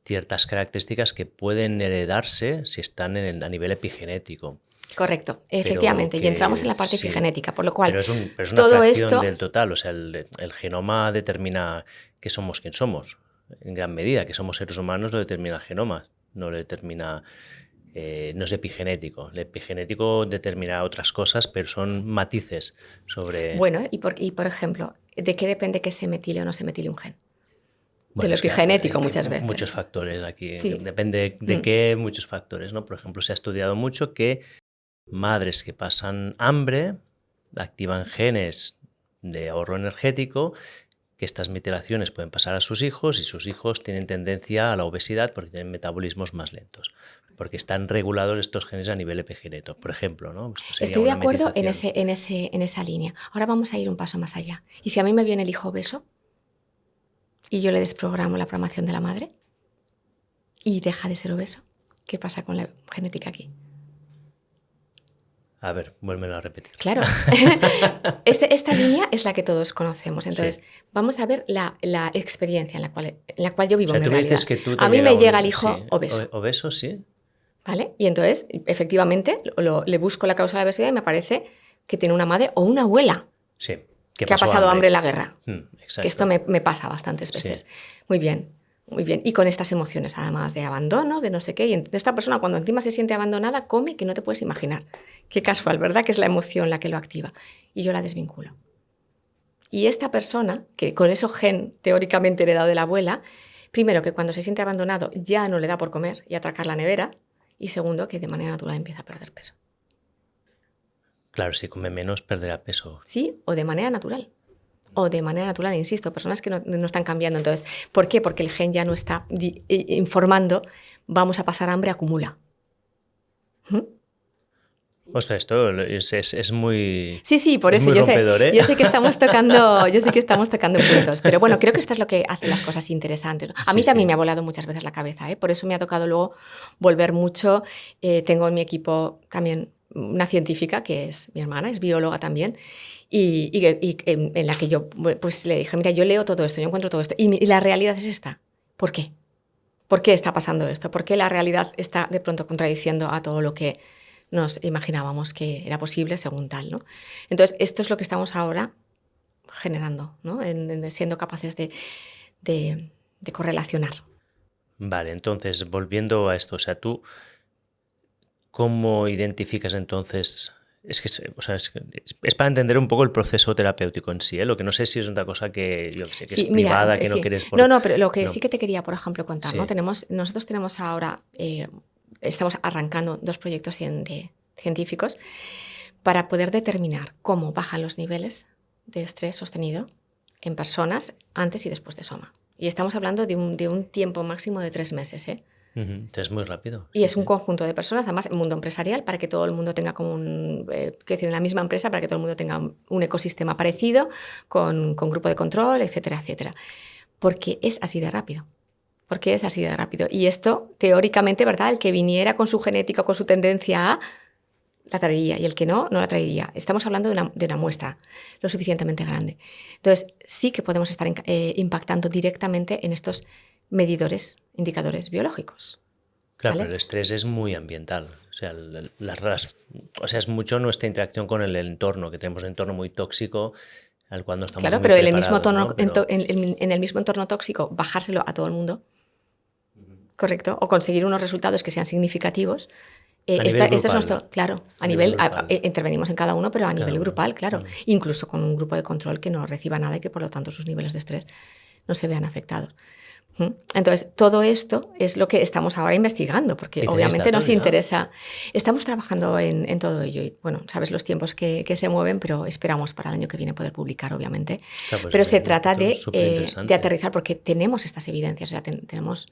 B: ciertas características que pueden heredarse si están a nivel epigenético.
A: Correcto, efectivamente, y entramos en la parte epigenética, por lo cual
B: pero es una
A: todo
B: fracción
A: esto
B: del total, o sea, el genoma determina que somos quien somos, en gran medida, que somos seres humanos lo determina el genoma, no lo determina, no es epigenético. El epigenético determina otras cosas, pero son matices sobre...
A: Bueno, y por ejemplo, ¿de qué depende que se metile o no se metile un gen?
B: Bueno,
A: de lo epigenético
B: hay
A: muchas veces.
B: Muchos factores aquí,
A: Sí.
B: depende de qué, muchos factores, ¿no? Por ejemplo, se ha estudiado mucho que madres que pasan hambre activan genes de ahorro energético, que estas metilaciones pueden pasar a sus hijos y sus hijos tienen tendencia a la obesidad porque tienen metabolismos más lentos, porque están regulados estos genes a nivel epigenético, por ejemplo, ¿no?
A: Estoy de acuerdo en esa línea. Ahora vamos a ir un paso más allá. ¿Y si a mí me viene el hijo obeso y yo le desprogramo la programación de la madre y deja de ser obeso? ¿Qué pasa con la genética aquí?
B: A ver, vuélvelo a repetir.
A: Claro. Esta línea es la que todos conocemos. Entonces, sí, vamos a ver la experiencia en la cual yo vivo.
B: O sea,
A: mi
B: tú me
A: realidad.
B: dices que tú
A: a mí me llega el hijo obeso.
B: Obeso, sí.
A: ¿Vale? Y entonces, efectivamente, le busco la causa de la obesidad y me parece que tiene una madre o una abuela.
B: Sí.
A: Que ha pasado hambre en la guerra.
B: Exacto.
A: Que esto me pasa bastantes veces. Sí. Muy bien. Muy bien, y con estas emociones además de abandono, de no sé qué, y esta persona cuando encima se siente abandonada come que no te puedes imaginar. Qué casual, ¿verdad? Que es la emoción la que lo activa. Y yo la desvinculo. Y esta persona, que con ese gen teóricamente heredado de la abuela, primero que cuando se siente abandonado ya no le da por comer y atracar la nevera, y segundo que de manera natural empieza a perder peso.
B: Claro, si come menos perderá peso.
A: Sí, o de manera natural. O de manera natural, insisto, personas que no están cambiando. Entonces, ¿por qué? Porque el gen ya no está informando, vamos a pasar hambre, acumula.
B: Ostras, esto es muy...
A: Sí, por eso yo sé que estamos tocando puntos. Pero bueno, creo que esto es lo que hace las cosas interesantes. A mí también me ha volado muchas veces la cabeza, ¿eh? Por eso me ha tocado luego volver mucho. Tengo en mi equipo también una científica, que es mi hermana, es bióloga también, y en la que yo pues le dije, mira, yo leo todo esto, yo encuentro todo esto, y la realidad es esta. ¿Por qué? ¿Por qué está pasando esto? ¿Por qué la realidad está de pronto contradiciendo a todo lo que nos imaginábamos que era posible según tal, ¿no? Entonces, esto es lo que estamos ahora generando, ¿no? Siendo capaces de correlacionar.
B: Vale, entonces, volviendo a esto, o sea, tú, ¿cómo identificas entonces? Es para entender un poco el proceso terapéutico en sí, ¿eh? Lo que no sé si es una cosa que, yo sé, que es privada, que no quieres...
A: No, pero lo que sí que te quería, por ejemplo, contar, ¿no? Nosotros tenemos ahora... estamos arrancando 2 proyectos científicos para poder determinar cómo bajan los niveles de estrés sostenido en personas antes y después de soma. Y estamos hablando de un tiempo máximo de 3 meses, ¿eh?
B: Es muy rápido.
A: Y es un conjunto de personas, además, en mundo empresarial, para que todo el mundo tenga como en la misma empresa, para que todo el mundo tenga un ecosistema parecido, con grupo de control, etcétera, etcétera. Porque es así de rápido. Porque es así de rápido. Y esto, teóricamente, ¿verdad? El que viniera con su genética, con su tendencia a, la traería. Y el que no la traería. Estamos hablando de una muestra lo suficientemente grande. Entonces, sí que podemos estar impactando directamente en estos medidores, indicadores biológicos.
B: Claro,
A: ¿vale?
B: Pero el estrés es muy ambiental. O sea, es mucho nuestra interacción con el entorno, que tenemos un entorno muy tóxico al cual no estamos muy
A: pero
B: preparados,
A: en el mismo entorno tóxico, bajárselo a todo el mundo, ¿correcto? O conseguir unos resultados que sean significativos. Esto es nuestro, claro, intervenimos en cada uno, pero a nivel grupal, claro. Incluso con un grupo de control que no reciba nada y que por lo tanto sus niveles de estrés no se vean afectados. Entonces, todo esto es lo que estamos ahora investigando, porque obviamente nos interesa. Estamos trabajando en todo ello y, bueno, sabes los tiempos que se mueven, pero esperamos para el año que viene poder publicar, obviamente. Pues pero se trata de aterrizar, porque tenemos estas evidencias, o sea, tenemos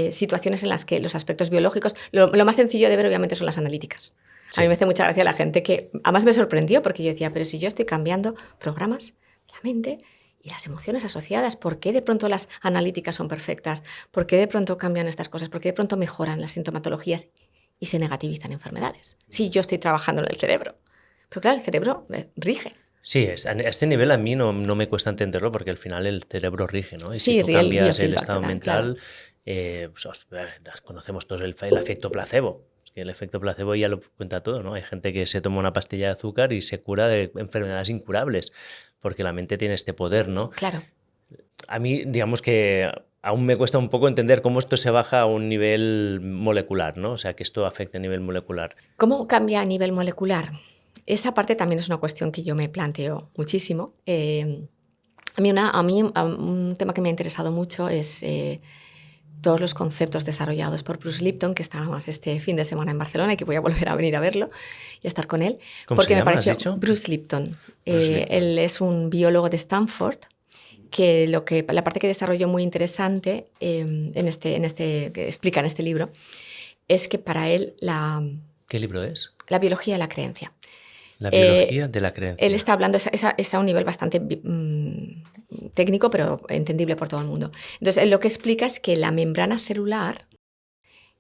A: situaciones en las que los aspectos biológicos, lo más sencillo de ver, obviamente, son las analíticas. A mí me hace mucha gracia la gente que... Además me sorprendió porque yo decía, pero si yo estoy cambiando programas, la mente y las emociones asociadas, ¿por qué de pronto las analíticas son perfectas? ¿Por qué de pronto cambian estas cosas? ¿Por qué de pronto mejoran las sintomatologías y se negativizan enfermedades? Si yo estoy trabajando en el cerebro. Pero claro, el cerebro rige.
B: Sí, a este nivel a mí no me cuesta entenderlo porque al final el cerebro rige, ¿no? Y
A: Sí,
B: si tú cambias el
A: biofeedback
B: estado
A: total,
B: mental,
A: claro.
B: conocemos todos el efecto placebo. Es que el efecto placebo ya lo cuenta todo, ¿no? Hay gente que se toma una pastilla de azúcar y se cura de enfermedades incurables porque la mente tiene este poder, ¿no?
A: Claro.
B: A mí, digamos que aún me cuesta un poco entender cómo esto se baja a un nivel molecular, ¿no? O sea, que esto afecta a nivel molecular.
A: ¿Cómo cambia a nivel molecular? Esa parte también es una cuestión que yo me planteo muchísimo. A mí un tema que me ha interesado mucho es todos los conceptos desarrollados por Bruce Lipton, que estaba más este fin de semana en Barcelona y que voy a volver a venir a verlo y a estar con él.
B: ¿Cómo
A: porque
B: se
A: me
B: llama,
A: pareció
B: has dicho?
A: Bruce Lipton.
B: Bruce Lipton.
A: Él es un biólogo de Stanford que la parte que desarrolló muy interesante que explica en este libro es que para él
B: ¿Qué libro es?
A: la biología de la creencia.
B: La biología de la creencia.
A: Él está hablando, es a un nivel bastante técnico, pero entendible por todo el mundo. Entonces, él lo que explica es que la membrana celular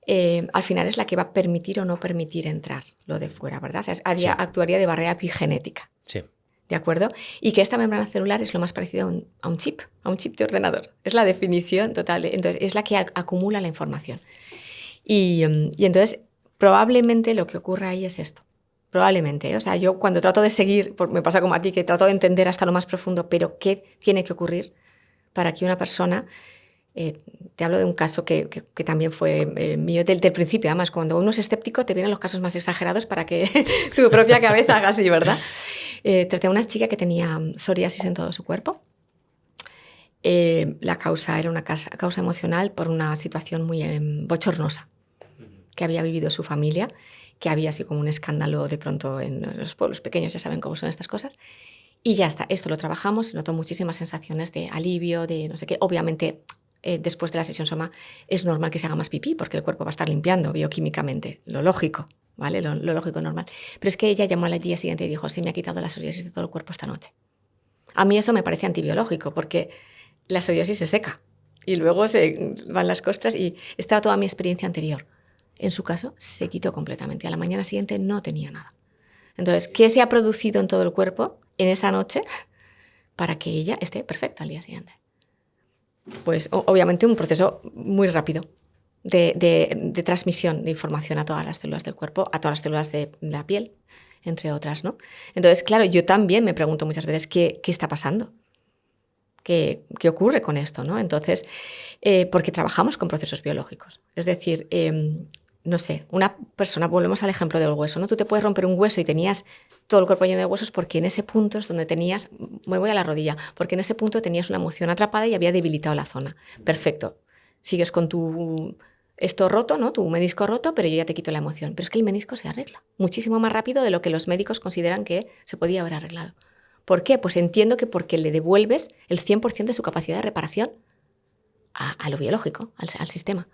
A: al final es la que va a permitir o no permitir entrar lo de fuera, ¿verdad? Actuaría de barrera epigenética.
B: Sí.
A: ¿De acuerdo? Y que esta membrana celular es lo más parecido a un chip de ordenador. Es la definición total. Entonces, es la que acumula la información. Y entonces, probablemente lo que ocurra ahí es esto. Probablemente. O sea, yo cuando trato de seguir, me pasa como a ti, que trato de entender hasta lo más profundo, pero ¿qué tiene que ocurrir para que una persona... te hablo de un caso que también fue mío del principio. Además, cuando uno es escéptico, te vienen los casos más exagerados para que tu propia cabeza haga así, ¿verdad? Traté a una chica que tenía psoriasis en todo su cuerpo. La causa era una causa emocional por una situación muy bochornosa que había vivido su familia, que había así como un escándalo de pronto en los pueblos pequeños, ya saben cómo son estas cosas. Y ya está, esto lo trabajamos, se notó muchísimas sensaciones de alivio, de no sé qué. Obviamente, después de la sesión soma es normal que se haga más pipí porque el cuerpo va a estar limpiando bioquímicamente, lo lógico, ¿vale? Lo lógico normal. Pero es que ella llamó al día siguiente y dijo, se me ha quitado la psoriasis de todo el cuerpo esta noche. A mí eso me parece antibiológico porque la psoriasis se seca y luego se van las costras y esta era toda mi experiencia anterior. En su caso, se quitó completamente. A la mañana siguiente no tenía nada. Entonces, ¿qué se ha producido en todo el cuerpo en esa noche para que ella esté perfecta al día siguiente? Pues obviamente un proceso muy rápido de transmisión de información a todas las células del cuerpo, a todas las células de la piel, entre otras, ¿no? Entonces, claro, yo también me pregunto muchas veces qué está pasando. ¿Qué ocurre con esto, ¿no? Entonces, porque trabajamos con procesos biológicos. Es decir, no sé, una persona, volvemos al ejemplo del hueso, ¿no? Tú te puedes romper un hueso y tenías todo el cuerpo lleno de huesos porque en ese punto es donde tenías, me voy a la rodilla, porque en ese punto tenías una emoción atrapada y había debilitado la zona. Perfecto. Sigues con esto roto, ¿no? Tu menisco roto, pero yo ya te quito la emoción. Pero es que el menisco se arregla muchísimo más rápido de lo que los médicos consideran que se podía haber arreglado. ¿Por qué? Pues entiendo que porque le devuelves el 100% de su capacidad de reparación a lo biológico, al sistema.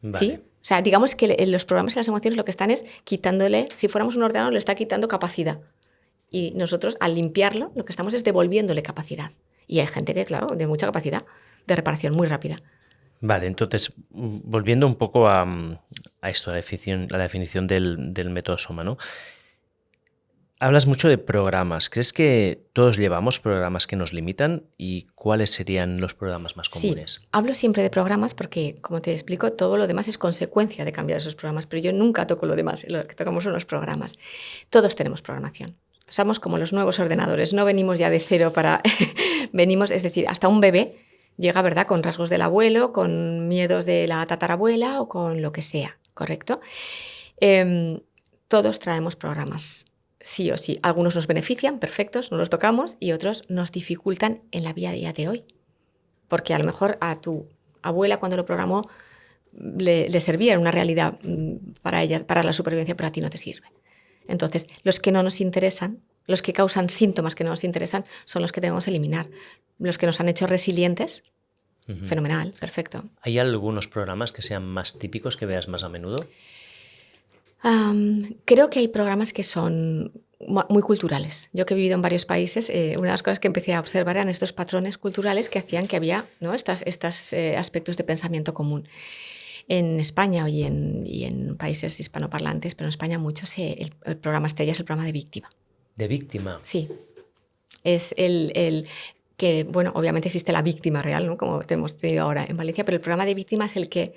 B: Vale.
A: ¿Sí? O sea, digamos que los programas y las emociones lo que están es quitándole, si fuéramos un ordenador, le está quitando capacidad. Y nosotros, al limpiarlo, lo que estamos es devolviéndole capacidad. Y hay gente que, claro, de mucha capacidad de reparación muy rápida.
B: Vale, entonces, volviendo un poco a esto, a la definición del método Soma, ¿no? Hablas mucho de programas. ¿Crees que todos llevamos programas que nos limitan? ¿Y cuáles serían los programas más comunes?
A: Sí, hablo siempre de programas porque, como te explico, todo lo demás es consecuencia de cambiar esos programas, pero yo nunca toco lo demás, lo que tocamos son los programas. Todos tenemos programación. Somos como los nuevos ordenadores, no venimos ya de cero venimos, es decir, hasta un bebé llega, ¿verdad?, con rasgos del abuelo, con miedos de la tatarabuela o con lo que sea, ¿correcto? Todos traemos programas. Sí o sí. Algunos nos benefician, perfectos, no los tocamos, y otros nos dificultan en la vida a día de hoy. Porque a lo mejor a tu abuela cuando lo programó le servía, era una realidad para ella, para la supervivencia, pero a ti no te sirve. Entonces, los que no nos interesan, los que causan síntomas que no nos interesan, son los que debemos eliminar. Los que nos han hecho resilientes, fenomenal, perfecto.
B: ¿Hay algunos programas que sean más típicos, que veas más a menudo?
A: Creo que hay programas que son muy culturales. Yo que he vivido en varios países, una de las cosas que empecé a observar eran estos patrones culturales que hacían que había, ¿no?, estos aspectos de pensamiento común. En España y en países hispanoparlantes, pero en España mucho, el programa estrella es el programa de víctima.
B: ¿De víctima?
A: Sí. Es el que, bueno, obviamente existe la víctima real, ¿no?, como hemos tenido ahora en Valencia, pero el programa de víctima es el que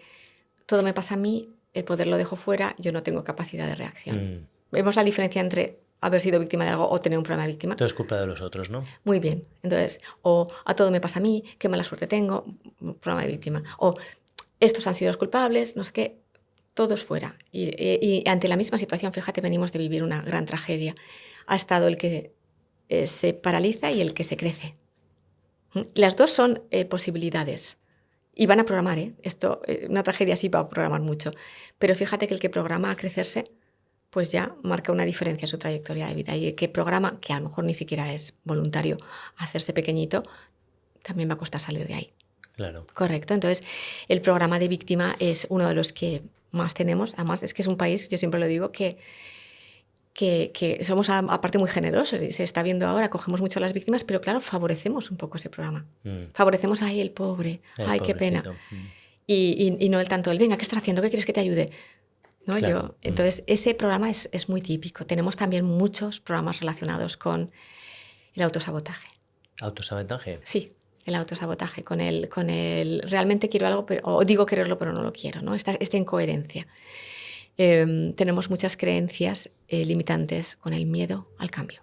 A: todo me pasa a mí, el poder lo dejo fuera, yo no tengo capacidad de reacción. Vemos la diferencia entre haber sido víctima de algo o tener un problema de víctima.
B: Todo es culpa de los otros, ¿no?
A: Muy bien. Entonces, o a todo me pasa a mí, qué mala suerte tengo, problema de víctima. O estos han sido los culpables, no sé qué, todos fuera. Y ante la misma situación, fíjate, venimos de vivir una gran tragedia. Ha estado el que se paraliza y el que se crece. Las dos son posibilidades. Y van a programar, esto, una tragedia sí va a programar mucho. Pero fíjate que el que programa a crecerse, pues ya marca una diferencia en su trayectoria de vida. Y el que programa, que a lo mejor ni siquiera es voluntario, hacerse pequeñito, también va a costar salir de ahí.
B: Claro.
A: Correcto. Entonces, el programa de víctima es uno de los que más tenemos. Además, es que es un país, yo siempre lo digo, que somos aparte muy generosos, y se está viendo ahora, cogemos mucho a las víctimas, pero claro, favorecemos un poco ese programa. Favorecemos, ay, el pobre, ay, qué pena. Y no el tanto, el venga, ¿qué estás haciendo? ¿Qué quieres que te ayude? ¿No?
B: Claro.
A: Entonces, ese programa es muy típico. Tenemos también muchos programas relacionados con el autosabotaje.
B: ¿Autosabotaje?
A: Sí, el autosabotaje, con el realmente quiero algo, o digo quererlo, pero no lo quiero, ¿no? Esta incoherencia. Tenemos muchas creencias limitantes con el miedo al cambio.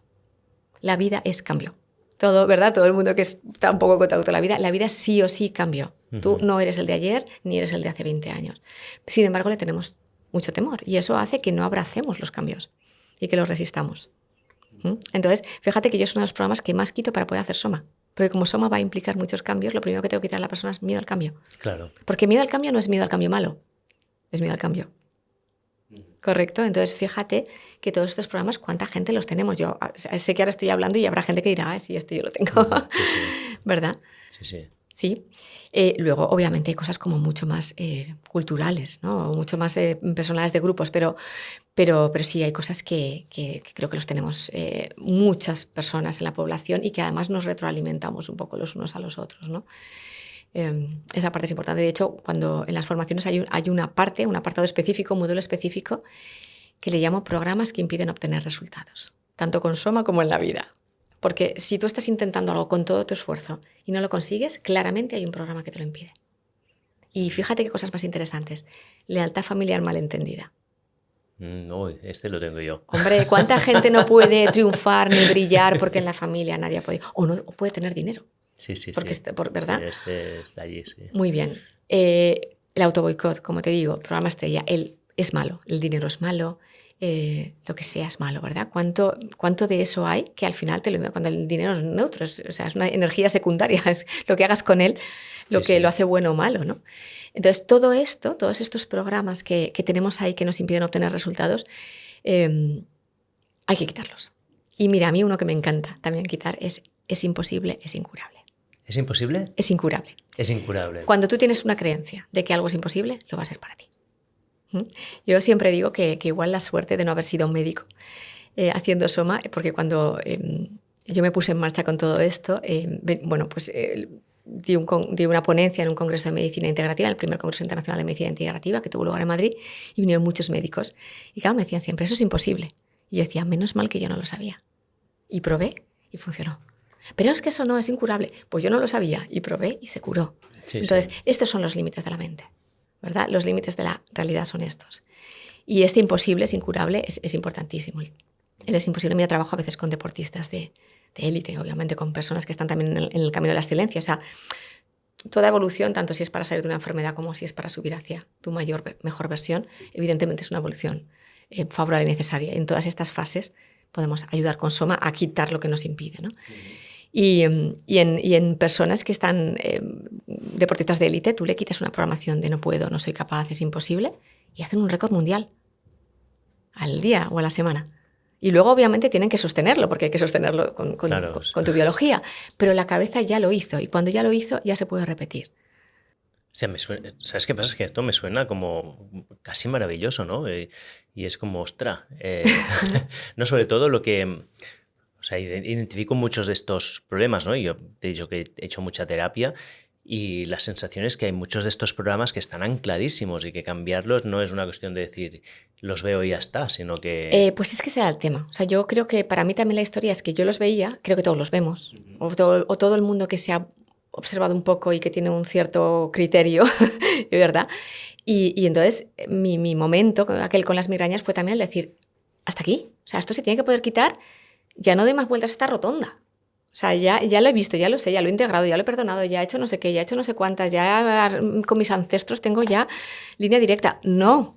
A: La vida es cambio. Todo, ¿verdad? Todo el mundo que está un poco en contacto con la vida sí o sí cambio. Tú no eres el de ayer ni eres el de hace 20 años. Sin embargo, le tenemos mucho temor y eso hace que no abracemos los cambios y que los resistamos. Entonces, fíjate que yo es uno de los programas que más quito para poder hacer Soma. Porque como Soma va a implicar muchos cambios, lo primero que tengo que quitar a la persona es miedo al cambio.
B: Claro.
A: Porque miedo al cambio no es miedo al cambio malo, es miedo al cambio. ¿Correcto? Entonces, fíjate que todos estos programas, ¿cuánta gente los tenemos? Yo sé que ahora estoy hablando y habrá gente que dirá, sí, esto yo lo tengo.
B: Sí, sí.
A: ¿Verdad?
B: Sí, sí.
A: Sí. Luego, obviamente, hay cosas como mucho más culturales, ¿no? O mucho más personales de grupos, pero sí hay cosas que creo que los tenemos muchas personas en la población y que además nos retroalimentamos un poco los unos a los otros, ¿no? Esa parte es importante. De hecho, cuando en las formaciones hay una parte, un apartado específico, un modelo específico, que le llamo programas que impiden obtener resultados, tanto con Soma como en la vida. Porque si tú estás intentando algo con todo tu esfuerzo y no lo consigues, claramente hay un programa que te lo impide. Y fíjate qué cosas más interesantes. Lealtad familiar malentendida.
B: Uy, este lo tengo yo.
A: Hombre, ¿cuánta gente no puede triunfar ni brillar porque en la familia nadie ha podido? O no puede tener dinero.
B: Sí, sí,
A: porque
B: sí.
A: ¿verdad?
B: Sí, este está allí, sí.
A: Muy bien. El autoboicot, como te digo, programa estrella, es malo. El dinero es malo. Lo que sea es malo, ¿verdad? ¿Cuánto de eso hay que al final cuando el dinero es neutro, es una energía secundaria, es lo que hagas con él, lo que lo hace bueno o malo, ¿no? Entonces, todos estos programas que tenemos ahí que nos impiden obtener resultados, hay que quitarlos. Y mira, a mí uno que me encanta también quitar es imposible, es incurable.
B: ¿Es imposible?
A: Es incurable.
B: Es incurable.
A: Cuando tú tienes una creencia de que algo es imposible, lo va a ser para ti. Yo siempre digo que igual la suerte de no haber sido un médico haciendo Soma, porque cuando yo me puse en marcha con todo esto, di una ponencia en un congreso de medicina integrativa, el primer congreso internacional de medicina integrativa que tuvo lugar en Madrid, y vinieron muchos médicos. Y claro, me decían siempre, eso es imposible. Y yo decía, menos mal que yo no lo sabía. Y probé y funcionó. Pero es que eso no es incurable. Pues yo no lo sabía y probé y se curó.
B: Sí,
A: Entonces,
B: sí.
A: estos son los límites de la mente, ¿verdad? Los límites de la realidad son estos. Y este imposible, es incurable, es importantísimo. Él es imposible. Mira, trabajo a veces con deportistas de élite, obviamente con personas que están también en el camino de la excelencia. O sea, toda evolución, tanto si es para salir de una enfermedad como si es para subir hacia tu mejor versión, evidentemente es una evolución favorable y necesaria. En todas estas fases podemos ayudar con Soma a quitar lo que nos impide, ¿no? Y en personas que están deportistas de élite, tú le quitas una programación de no puedo, no soy capaz, es imposible, y hacen un récord mundial al día o a la semana. Y luego obviamente tienen que sostenerlo, porque hay que sostenerlo con tu biología, pero la cabeza ya lo hizo, y cuando ya lo hizo ya se puede repetir.
B: sea, ¿sabes qué pasa? Es que esto me suena como casi maravilloso, ¿no? Y es como, ostra. No, sobre todo lo que. O sea, identifico muchos de estos problemas, ¿no? Yo te he dicho que he hecho mucha terapia y la sensación es que hay muchos de estos programas que están ancladísimos y que cambiarlos no es una cuestión de decir los veo y ya está, sino que.
A: Pues es que ese era el tema. O sea, yo creo que para mí también la historia es que yo los veía, creo que todos los vemos, o todo el mundo que se ha observado un poco y que tiene un cierto criterio, ¿verdad? Y entonces mi momento, aquel con las migrañas, fue también el decir, hasta aquí. O sea, esto se tiene que poder quitar, ya no doy más vueltas a esta rotonda. O sea, ya lo he visto, ya lo sé, ya lo he integrado, ya lo he perdonado, ya he hecho no sé qué, ya he hecho no sé cuántas, ya con mis ancestros tengo ya línea directa. No,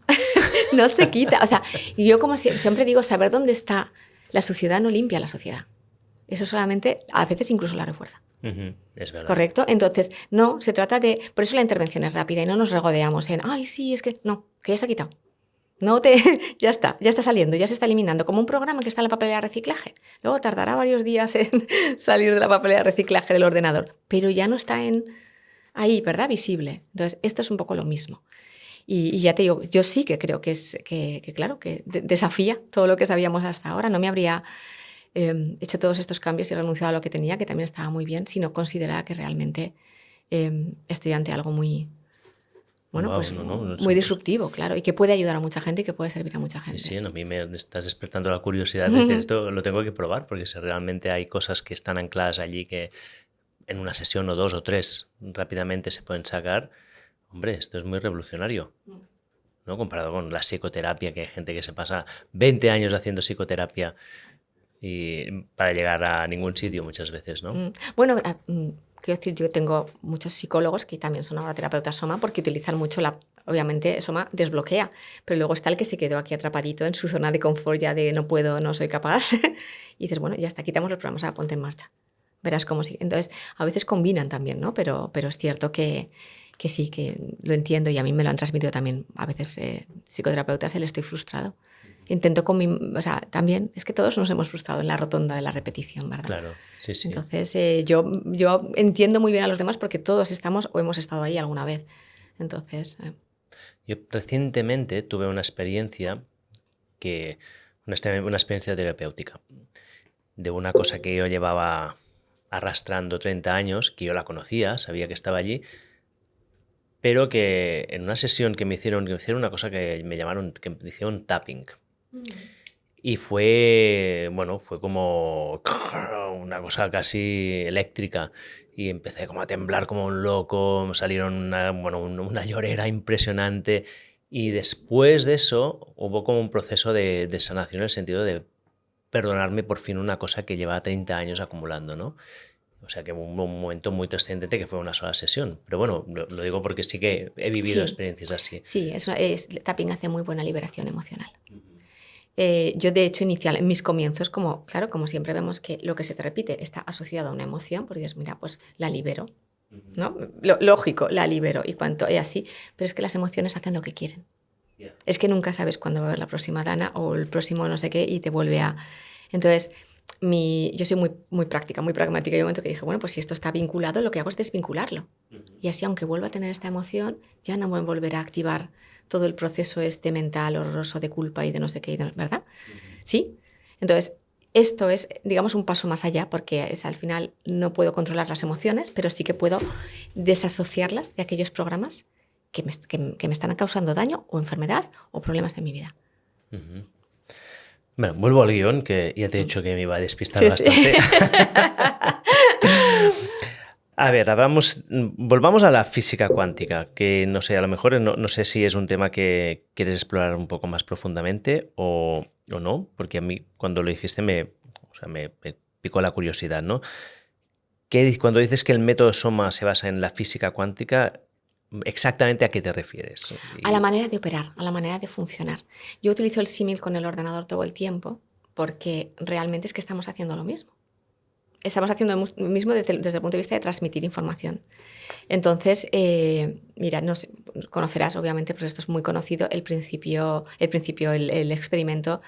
A: no se quita. O sea, yo como siempre digo, saber dónde está la suciedad no limpia la sociedad. Eso solamente, a veces incluso la refuerza.
B: Es verdad.
A: ¿Correcto? Entonces, no, se trata de... Por eso la intervención es rápida y no nos regodeamos en, ay, sí, es que... No, que ya está quitado. No te... ya está saliendo, ya se está eliminando. Como un programa que está en la papelera de reciclaje. Luego tardará varios días en salir de la papelera de reciclaje del ordenador, pero ya no está ahí, ¿verdad? Visible. Entonces, esto es un poco lo mismo. Y ya te digo, yo sí que creo que claro, que desafía todo lo que sabíamos hasta ahora. No me habría hecho todos estos cambios y renunciado a lo que tenía, que también estaba muy bien, sino consideraba que realmente estoy ante algo muy... Bueno,
B: Wow,
A: pues
B: no,
A: muy disruptivo, claro, y que puede ayudar a mucha gente y que puede servir a mucha gente.
B: Sí, a mí me estás despertando la curiosidad de decir, esto lo tengo que probar, porque si realmente hay cosas que están ancladas allí que en una sesión o 2 o 3 rápidamente se pueden sacar, hombre, esto es muy revolucionario, ¿no? Comparado con la psicoterapia, que hay gente que se pasa 20 años haciendo psicoterapia y para llegar a ningún sitio muchas veces, ¿no?
A: Bueno, quiero decir, yo tengo muchos psicólogos que también son ahora terapeutas Soma porque utilizan mucho obviamente Soma desbloquea, pero luego está el que se quedó aquí atrapadito en su zona de confort ya de no puedo, no soy capaz y dices, bueno, ya está, quitamos los programas, ahora ponte en marcha, verás cómo sigue. Entonces, a veces combinan también, ¿no? Pero es cierto que sí, que lo entiendo y a mí me lo han transmitido también a veces psicoterapeutas, el estoy frustrado. Intento o sea, también es que todos nos hemos frustrado en la rotonda de la repetición, ¿verdad?
B: Claro, sí, sí.
A: Entonces, yo entiendo muy bien a los demás porque todos estamos o hemos estado ahí alguna vez. Entonces...
B: Yo recientemente tuve una experiencia una experiencia terapéutica de una cosa que yo llevaba arrastrando 30 años, que yo la conocía, sabía que estaba allí, pero que en una sesión que me hicieron una cosa que me hicieron tapping. Y fue como una cosa casi eléctrica y empecé como a temblar como un loco, me salieron una llorera impresionante y después de eso hubo como un proceso de sanación en el sentido de perdonarme por fin una cosa que llevaba 30 años acumulando, ¿no? O sea que hubo un momento muy trascendente que fue una sola sesión. Pero bueno, lo digo porque sí que he vivido experiencias así.
A: Sí, tapping hace muy buena liberación emocional. Yo, de hecho, en mis comienzos, como siempre vemos que lo que se te repite está asociado a una emoción, porque dices, mira, pues la libero, ¿no? Lógico, la libero y así, pero es que las emociones hacen lo que quieren. Yeah. Es que nunca sabes cuándo va a haber la próxima dana o el próximo no sé qué y te vuelve a... Entonces, yo soy muy, muy práctica, muy pragmática. Y un momento que dije, bueno, pues si esto está vinculado, lo que hago es desvincularlo. Y así, aunque vuelva a tener esta emoción, ya no voy a volver a activar todo el proceso mental horroroso de culpa y de no sé qué, ¿verdad? ¿Sí? Entonces, esto es, digamos, un paso más allá porque al final no puedo controlar las emociones, pero sí que puedo desasociarlas de aquellos programas que me están causando daño o enfermedad o problemas en mi vida.
B: Bueno, vuelvo al guión, que ya te he dicho que me iba a despistar bastante. Sí. A ver, volvamos a la física cuántica, que no sé, a lo mejor no sé si es un tema que quieres explorar un poco más profundamente o no, porque a mí cuando lo dijiste me picó la curiosidad, ¿no? Cuando dices que el método Soma se basa en la física cuántica, ¿exactamente a qué te refieres?
A: A la manera de operar, a la manera de funcionar. Yo utilizo el símil con el ordenador todo el tiempo porque realmente es que estamos haciendo lo mismo. Estamos haciendo lo mismo desde el punto de vista de transmitir información. Entonces, mira, conocerás, obviamente, pues esto es muy conocido, el experimento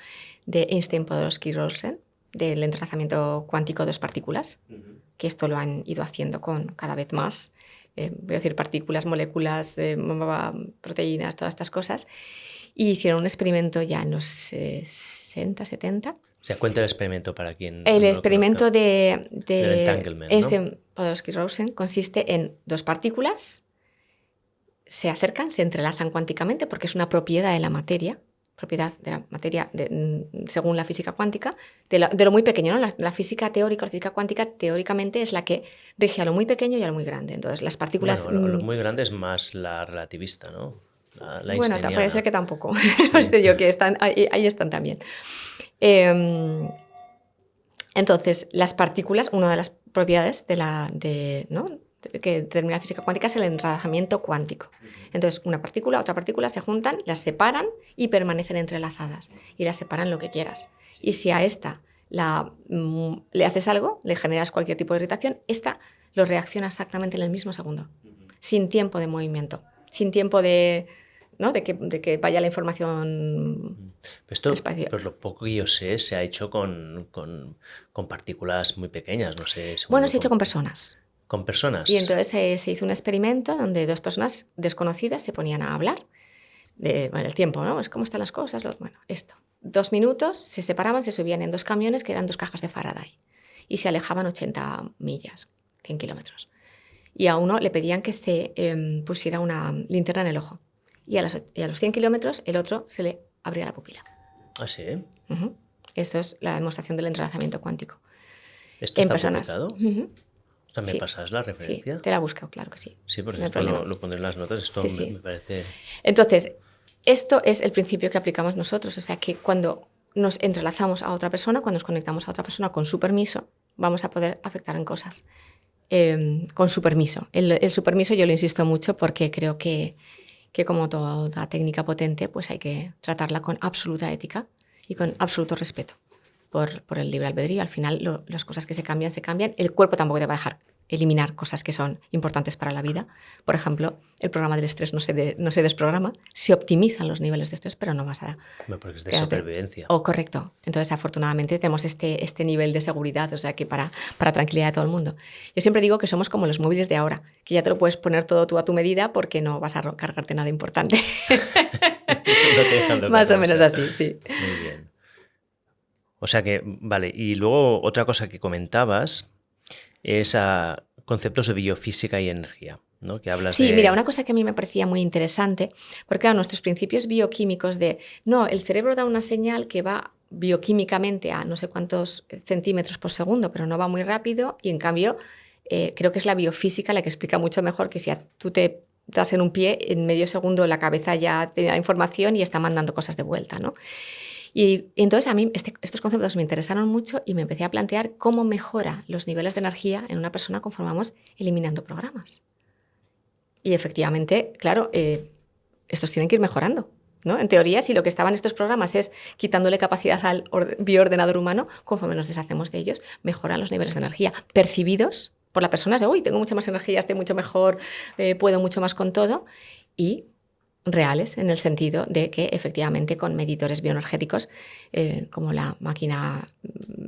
A: de Einstein-Podolsky-Rosen del entrelazamiento cuántico de dos partículas, que esto lo han ido haciendo con cada vez más voy a decir partículas, moléculas, proteínas, todas estas cosas. Y hicieron un experimento ya en los 60, 70.
B: O sea, cuenta el experimento para quien
A: El
B: no
A: experimento
B: del entanglement, ¿no?
A: Podolsky-Rosen consiste en dos partículas, se acercan, se entrelazan cuánticamente porque es una propiedad de la materia según la física cuántica, de lo muy pequeño, ¿no? La física teórica, la física cuántica teóricamente es la que rige a lo muy pequeño y a lo muy grande. Entonces, las partículas...
B: Bueno, lo muy grande es más la relativista, ¿no? La
A: bueno,
B: einsteiniana.
A: puede ser que tampoco. Sí. Yo que están, ahí están también. Entonces, las partículas, una de las propiedades que determina la física cuántica es el entrelazamiento cuántico. Entonces, una partícula, otra partícula se juntan, las separan y permanecen entrelazadas. Y las separan lo que quieras. Y si a esta le haces algo, le generas cualquier tipo de irritación, esta lo reacciona exactamente en el mismo segundo, sin tiempo de movimiento, sin tiempo de que vaya la información.
B: Esto, pues lo poco que yo sé, se ha hecho con partículas muy pequeñas, no sé.
A: Bueno, se ha hecho con personas.
B: ¿Con personas?
A: Y entonces se hizo un experimento donde dos personas desconocidas se ponían a hablar el tiempo, ¿no? ¿Cómo están las cosas? Esto. 2 minutos, se separaban, se subían en 2 camiones que eran 2 cajas de Faraday y se alejaban 80 millas, 100 kilómetros. Y a uno le pedían que se pusiera una linterna en el ojo. Y a los 100 kilómetros el otro se le abría la pupila.
B: ¿Ah, sí?
A: Uh-huh. Esto es la demostración del entrelazamiento cuántico.
B: ¿Esto
A: en
B: está
A: personas.
B: publicado?
A: Uh-huh.
B: ¿También pasas la referencia?
A: Sí, te la he buscado, claro que sí.
B: Sí, porque
A: no
B: esto lo pondré en las notas. Esto me parece...
A: Entonces, esto es el principio que aplicamos nosotros. O sea, que cuando nos entrelazamos a otra persona, cuando nos conectamos a otra persona con su permiso, vamos a poder afectar en cosas. Con su permiso. El su permiso yo lo insisto mucho porque creo que como toda técnica potente, pues hay que tratarla con absoluta ética y con absoluto respeto por el libre albedrío. Al final, las cosas que se cambian, se cambian. El cuerpo tampoco te va a dejar eliminar cosas que son importantes para la vida. Por ejemplo, el programa del estrés no se desprograma, se optimizan los niveles de estrés, pero no vas a...
B: Porque es de supervivencia.
A: Correcto. Entonces, afortunadamente, tenemos este nivel de seguridad, o sea, que para tranquilidad de todo el mundo. Yo siempre digo que somos como los móviles de ahora, que ya te lo puedes poner todo tú a tu medida porque no vas a cargarte nada importante. Más o menos así, sí.
B: Muy bien. O sea que, vale, y luego otra cosa que comentabas es a conceptos de biofísica y energía, ¿no? Que hablas
A: sí, mira, una cosa que a mí me parecía muy interesante, porque claro, nuestros principios bioquímicos el cerebro da una señal que va bioquímicamente a no sé cuántos centímetros por segundo, pero no va muy rápido, y en cambio creo que es la biofísica la que explica mucho mejor que si tú te das en un pie, en medio segundo la cabeza ya tiene la información y está mandando cosas de vuelta, ¿no? Y entonces a mí estos conceptos me interesaron mucho y me empecé a plantear cómo mejora los niveles de energía en una persona conforme vamos eliminando programas. Y efectivamente, claro, estos tienen que ir mejorando, ¿no? En teoría, si lo que estaban estos programas es quitándole capacidad al bioordenador humano, conforme nos deshacemos de ellos, mejoran los niveles de energía percibidos por las personas de, tengo mucha más energía, estoy mucho mejor, puedo mucho más con todo, y reales en el sentido de que efectivamente con medidores bioenergéticos como la máquina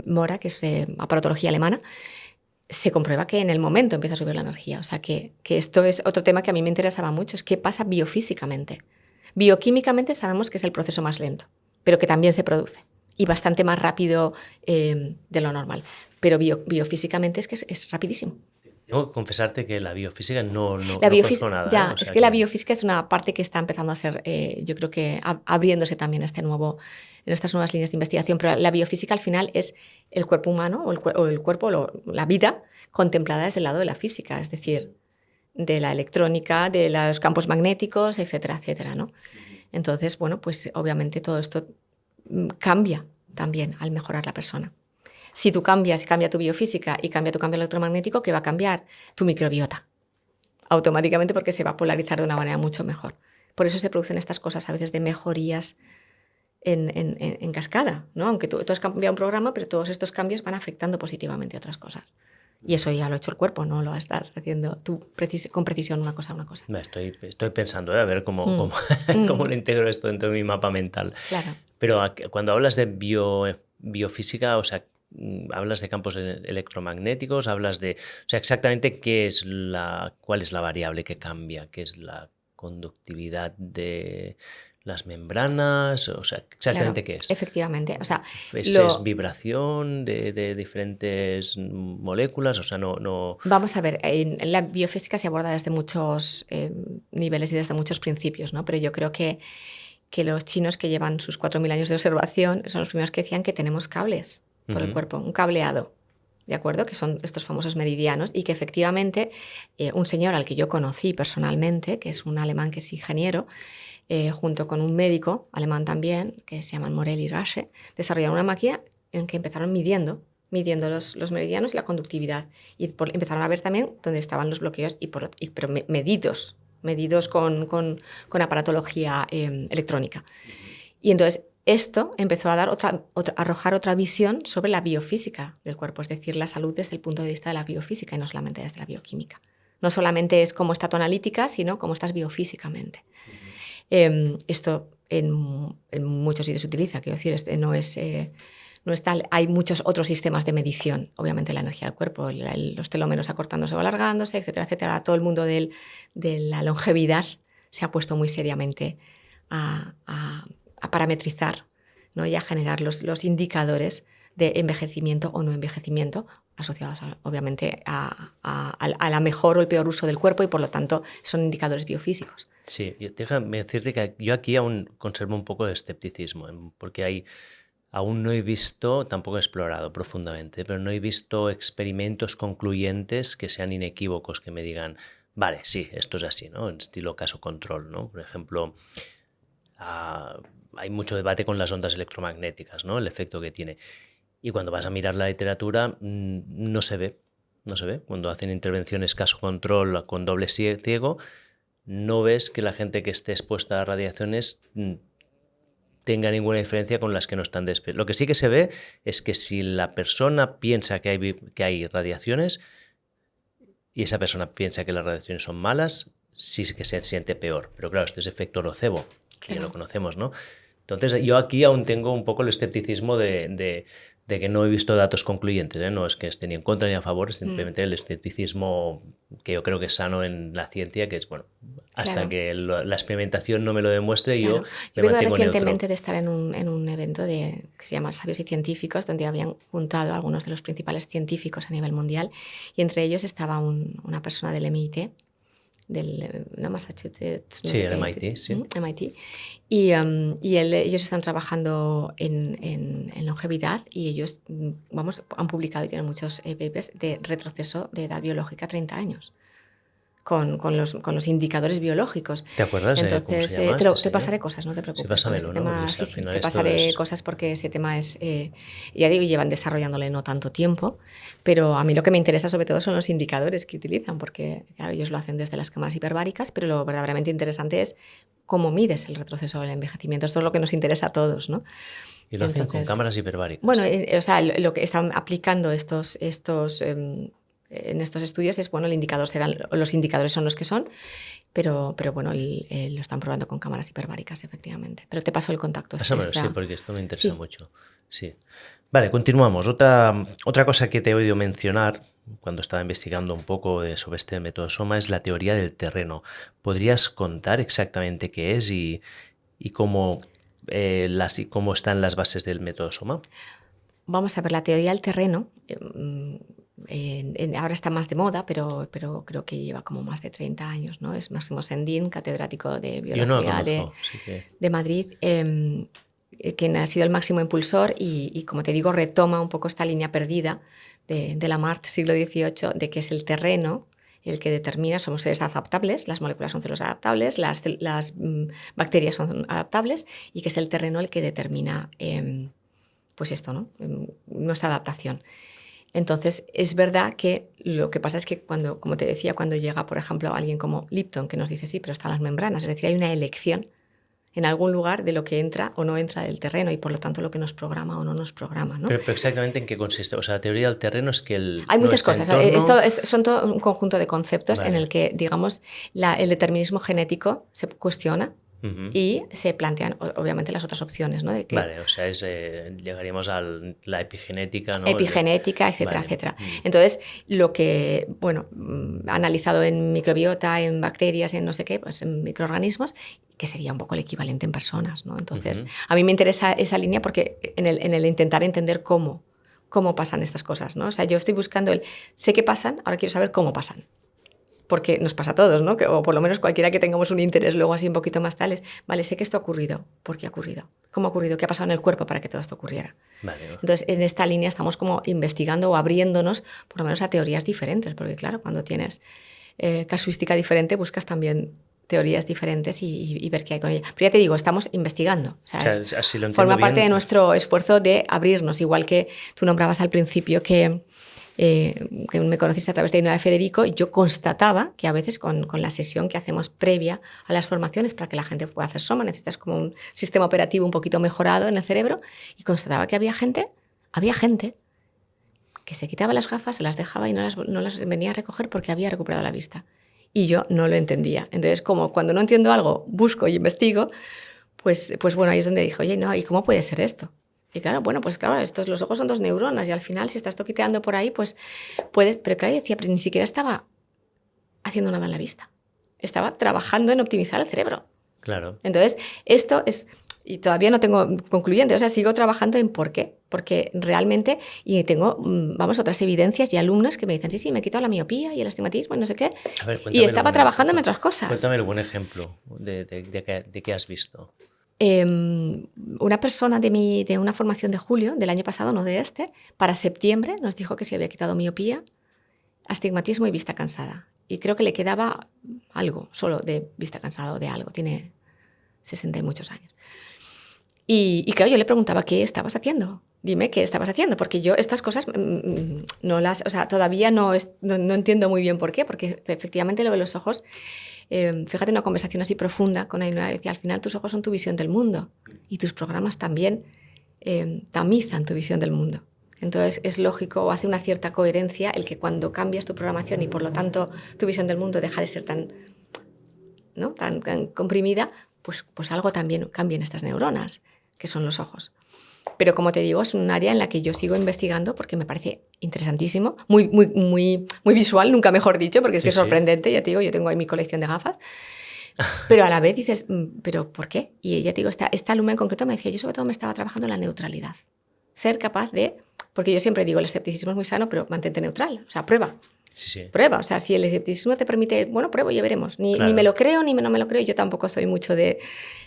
A: Mora, que es aparatología alemana, se comprueba que en el momento empieza a subir la energía. O sea que esto es otro tema que a mí me interesaba mucho, es qué pasa biofísicamente. Bioquímicamente sabemos que es el proceso más lento, pero que también se produce y bastante más rápido de lo normal. Pero biofísicamente es que es rapidísimo.
B: Tengo que confesarte que la biofísica no
A: conozco
B: nada.
A: Ya, es que la biofísica es una parte que está empezando a ser, yo creo que abriéndose también en estas nuevas líneas de investigación, pero la biofísica al final es el cuerpo humano o el cuerpo, la vida contemplada desde el lado de la física, es decir, de la electrónica, de los campos magnéticos, etcétera, etcétera, ¿no? Entonces, bueno, pues obviamente todo esto cambia también al mejorar la persona. Si tú cambias, cambia tu biofísica y cambia tu campo electromagnético, ¿qué va a cambiar? Tu microbiota. Automáticamente porque se va a polarizar de una manera mucho mejor. Por eso se producen estas cosas a veces de mejorías en cascada, ¿no? Aunque tú has cambiado un programa, pero todos estos cambios van afectando positivamente a otras cosas. Y eso ya lo ha hecho el cuerpo, no lo estás haciendo tú con precisión una cosa a una cosa.
B: Estoy pensando a ver cómo lo integro esto dentro de mi mapa mental.
A: Claro.
B: Pero cuando hablas de biofísica, o sea, hablas de campos electromagnéticos, hablas de... O sea, exactamente cuál es la variable que cambia, qué es la conductividad de las membranas, o sea, exactamente
A: Claro,
B: qué es.
A: efectivamente. O sea,
B: ¿Es vibración de diferentes moléculas? O sea, no...
A: vamos a ver, en la biofísica se aborda desde muchos niveles y desde muchos principios, ¿no? Pero yo creo que los chinos, que llevan sus 4.000 años de observación, son los primeros que decían que tenemos cables por el cuerpo, un cableado, ¿de acuerdo? Que son estos famosos meridianos, y que efectivamente un señor al que yo conocí personalmente, que es un alemán que es ingeniero, junto con un médico alemán también, que se llaman Morel y Rasche, desarrollaron una máquina en que empezaron midiendo los meridianos y la conductividad. Y empezaron a ver también dónde estaban los bloqueos, pero medidos con aparatología electrónica. Y entonces esto empezó a dar arrojar otra visión sobre la biofísica del cuerpo, es decir, la salud desde el punto de vista de la biofísica y no solamente desde la bioquímica. No solamente es cómo está tu analítica, sino cómo estás biofísicamente. Esto en muchos sitios se utiliza, quiero decir, no es tal. Hay muchos otros sistemas de medición, obviamente la energía del cuerpo, los telómeros acortándose o alargándose, etcétera, etcétera. Todo el mundo de la longevidad se ha puesto muy seriamente a parametrizar, ¿no? Y a generar los indicadores de envejecimiento o no envejecimiento, asociados obviamente a la mejor o el peor uso del cuerpo, y por lo tanto son indicadores biofísicos.
B: Sí, déjame decirte que yo aquí aún conservo un poco de escepticismo, porque aún no he visto, tampoco he explorado profundamente, pero no he visto experimentos concluyentes que sean inequívocos, que me digan, vale, sí, esto es así, ¿no? En estilo caso control, ¿no? Por ejemplo, hay mucho debate con las ondas electromagnéticas, ¿no? El efecto que tiene. Y cuando vas a mirar la literatura, no se ve. Cuando hacen intervenciones caso control con doble ciego, no ves que la gente que esté expuesta a radiaciones tenga ninguna diferencia con las que no están despiertas. Lo que sí que se ve es que si la persona piensa que hay radiaciones y esa persona piensa que las radiaciones son malas, sí que se siente peor. Pero claro, este es efecto nocebo, que ya lo conocemos, ¿no? Entonces yo aquí aún tengo un poco el escepticismo de que no he visto datos concluyentes, ¿eh? No es que esté ni en contra ni a favor, es simplemente el escepticismo que yo creo que es sano en la ciencia, que es, bueno, hasta que la experimentación no me lo demuestre, yo me
A: vengo
B: mantengo
A: recientemente
B: neutro.
A: de estar en un evento que se llama Sabios y Científicos, donde habían juntado a algunos de los principales científicos a nivel mundial, y entre ellos estaba una persona del MIT, no Massachusetts, no
B: Sí,
A: sé
B: el
A: qué,
B: MIT, sí.
A: MIT. Y ellos están trabajando en longevidad, y ellos han publicado y tienen muchos papers de retroceso de edad biológica a 30 años. Con los indicadores biológicos.
B: ¿Te acuerdas
A: Entonces,
B: cómo se llama
A: te pasaré cosas, no te preocupes.
B: Sí, pásamelo, ¿no? Porque
A: Sí,
B: al final
A: te
B: esto
A: pasaré
B: es...
A: cosas, porque ese tema es, ya digo, llevan desarrollándole no tanto tiempo, pero a mí lo que me interesa sobre todo son los indicadores que utilizan, porque claro, ellos lo hacen desde las cámaras hiperbáricas, pero lo verdaderamente interesante es cómo mides el retroceso del envejecimiento. Esto es lo que nos interesa a todos, ¿no?
B: Y lo hacen con cámaras hiperbáricas.
A: Bueno, o sea, lo que están aplicando en estos estudios es, bueno, los indicadores son los que son, pero bueno, lo están probando con cámaras hiperbáricas, efectivamente. Pero te paso el contacto.
B: Pásamelo, sí, porque esto me interesa mucho. Sí. Vale, continuamos. Otra cosa que te he oído mencionar cuando estaba investigando un poco sobre este método SOMA es la teoría del terreno. ¿Podrías contar exactamente qué es y cómo están las bases del método SOMA?
A: Vamos a ver, la teoría del terreno ahora está más de moda, pero creo que lleva como más de 30 años, ¿no? Es Máximo Sendín, catedrático de biología de Madrid, quien ha sido el máximo impulsor y, como te digo, retoma un poco esta línea perdida de Lamarck, siglo XVIII, de que es el terreno el que determina, somos seres adaptables, las moléculas son células adaptables, las bacterias son adaptables, y que es el terreno el que determina pues esto, ¿no? Nuestra adaptación. Entonces, es verdad que lo que pasa es que como te decía, cuando llega, por ejemplo, alguien como Lipton, que nos dice, sí, pero están las membranas, es decir, hay una elección en algún lugar de lo que entra o no entra del terreno, y por lo tanto lo que nos programa o no nos programa, ¿no?
B: Pero exactamente en qué consiste. O sea, la teoría del terreno es que
A: hay muchas cosas.
B: Entorno...
A: Son todo un conjunto de conceptos en el que, digamos, el determinismo genético se cuestiona, y se plantean obviamente las otras opciones, ¿no? De que
B: Vale, o sea, llegaríamos a la epigenética, ¿no?
A: Epigenética, etcétera,
B: Vale.
A: etcétera. Entonces, lo que, bueno, analizado en microbiota, en bacterias, en no sé qué, pues en microorganismos, que sería un poco el equivalente en personas, ¿no? Entonces, a mí me interesa esa línea porque en el intentar entender cómo pasan estas cosas, ¿no? O sea, yo estoy buscando sé que pasan, ahora quiero saber cómo pasan. Porque nos pasa a todos, ¿no? O por lo menos cualquiera que tengamos un interés luego así un poquito más tales. Vale, sé que esto ha ocurrido. ¿Por qué ha ocurrido? ¿Cómo ha ocurrido? ¿Qué ha pasado en el cuerpo para que todo esto ocurriera?
B: Vale.
A: Entonces, en esta línea estamos como investigando o abriéndonos por lo menos a teorías diferentes, porque claro, cuando tienes casuística diferente, buscas también teorías diferentes y ver qué hay con ella. Pero ya te digo, estamos investigando. O sea,
B: así lo
A: forma
B: bien.
A: parte de nuestro esfuerzo de abrirnos, igual que tú nombrabas al principio que me conociste a través de Ainhoa Federico, yo constataba que a veces con la sesión que hacemos previa a las formaciones para que la gente pueda hacer soma, necesitas como un sistema operativo un poquito mejorado en el cerebro, y constataba que había gente que se quitaba las gafas, se las dejaba y no las venía a recoger porque había recuperado la vista. Y yo no lo entendía. Entonces, como cuando no entiendo algo, busco y investigo, pues bueno, ahí es donde dije, oye, no, ¿y cómo puede ser esto? Y claro, bueno, pues claro, los ojos son 2 neuronas y al final si estás toquiteando por ahí, pues puedes... Pero claro, yo decía, pero ni siquiera estaba haciendo nada en la vista. Estaba trabajando en optimizar el cerebro.
B: Claro.
A: Entonces, esto es... Y todavía no tengo concluyente, o sea, sigo trabajando en por qué. Porque realmente, y tengo, vamos, otras evidencias y alumnos que me dicen, sí, me he quitado la miopía y el astigmatismo y no sé qué. Y estaba trabajando en otras cosas.
B: Cuéntame el buen ejemplo de qué has visto.
A: Una persona de una formación de julio del año pasado, no de este, para septiembre nos dijo que se había quitado miopía, astigmatismo y vista cansada. Y creo que le quedaba algo, solo de vista cansada o de algo. Tiene 60 y muchos años. Y claro, yo le preguntaba, ¿qué estabas haciendo? Dime qué estabas haciendo, porque yo estas cosas no las... O sea, todavía no entiendo muy bien por qué, porque efectivamente lo de los ojos... fíjate, una conversación así profunda con Ainhoa, decía, al final tus ojos son tu visión del mundo y tus programas también tamizan tu visión del mundo. Entonces es lógico o hace una cierta coherencia el que cuando cambias tu programación y por lo tanto tu visión del mundo deja de ser tan, ¿no? tan comprimida, pues algo también cambia en estas neuronas, que son los ojos. Pero como te digo, es un área en la que yo sigo investigando porque me parece interesantísimo, muy, muy, muy, muy visual, nunca mejor dicho, porque es que es sorprendente, ya te digo, yo tengo ahí mi colección de gafas, pero a la vez dices, ¿pero por qué? Y ya te digo, esta alumna en concreto me decía, yo sobre todo me estaba trabajando en la neutralidad, ser capaz de, porque yo siempre digo, el escepticismo es muy sano, pero mantente neutral, o sea, prueba.
B: Sí.
A: Prueba, o sea, si el escepticismo te permite, bueno, pruebo y ya veremos, ni me lo creo ni no me lo creo, yo tampoco soy mucho de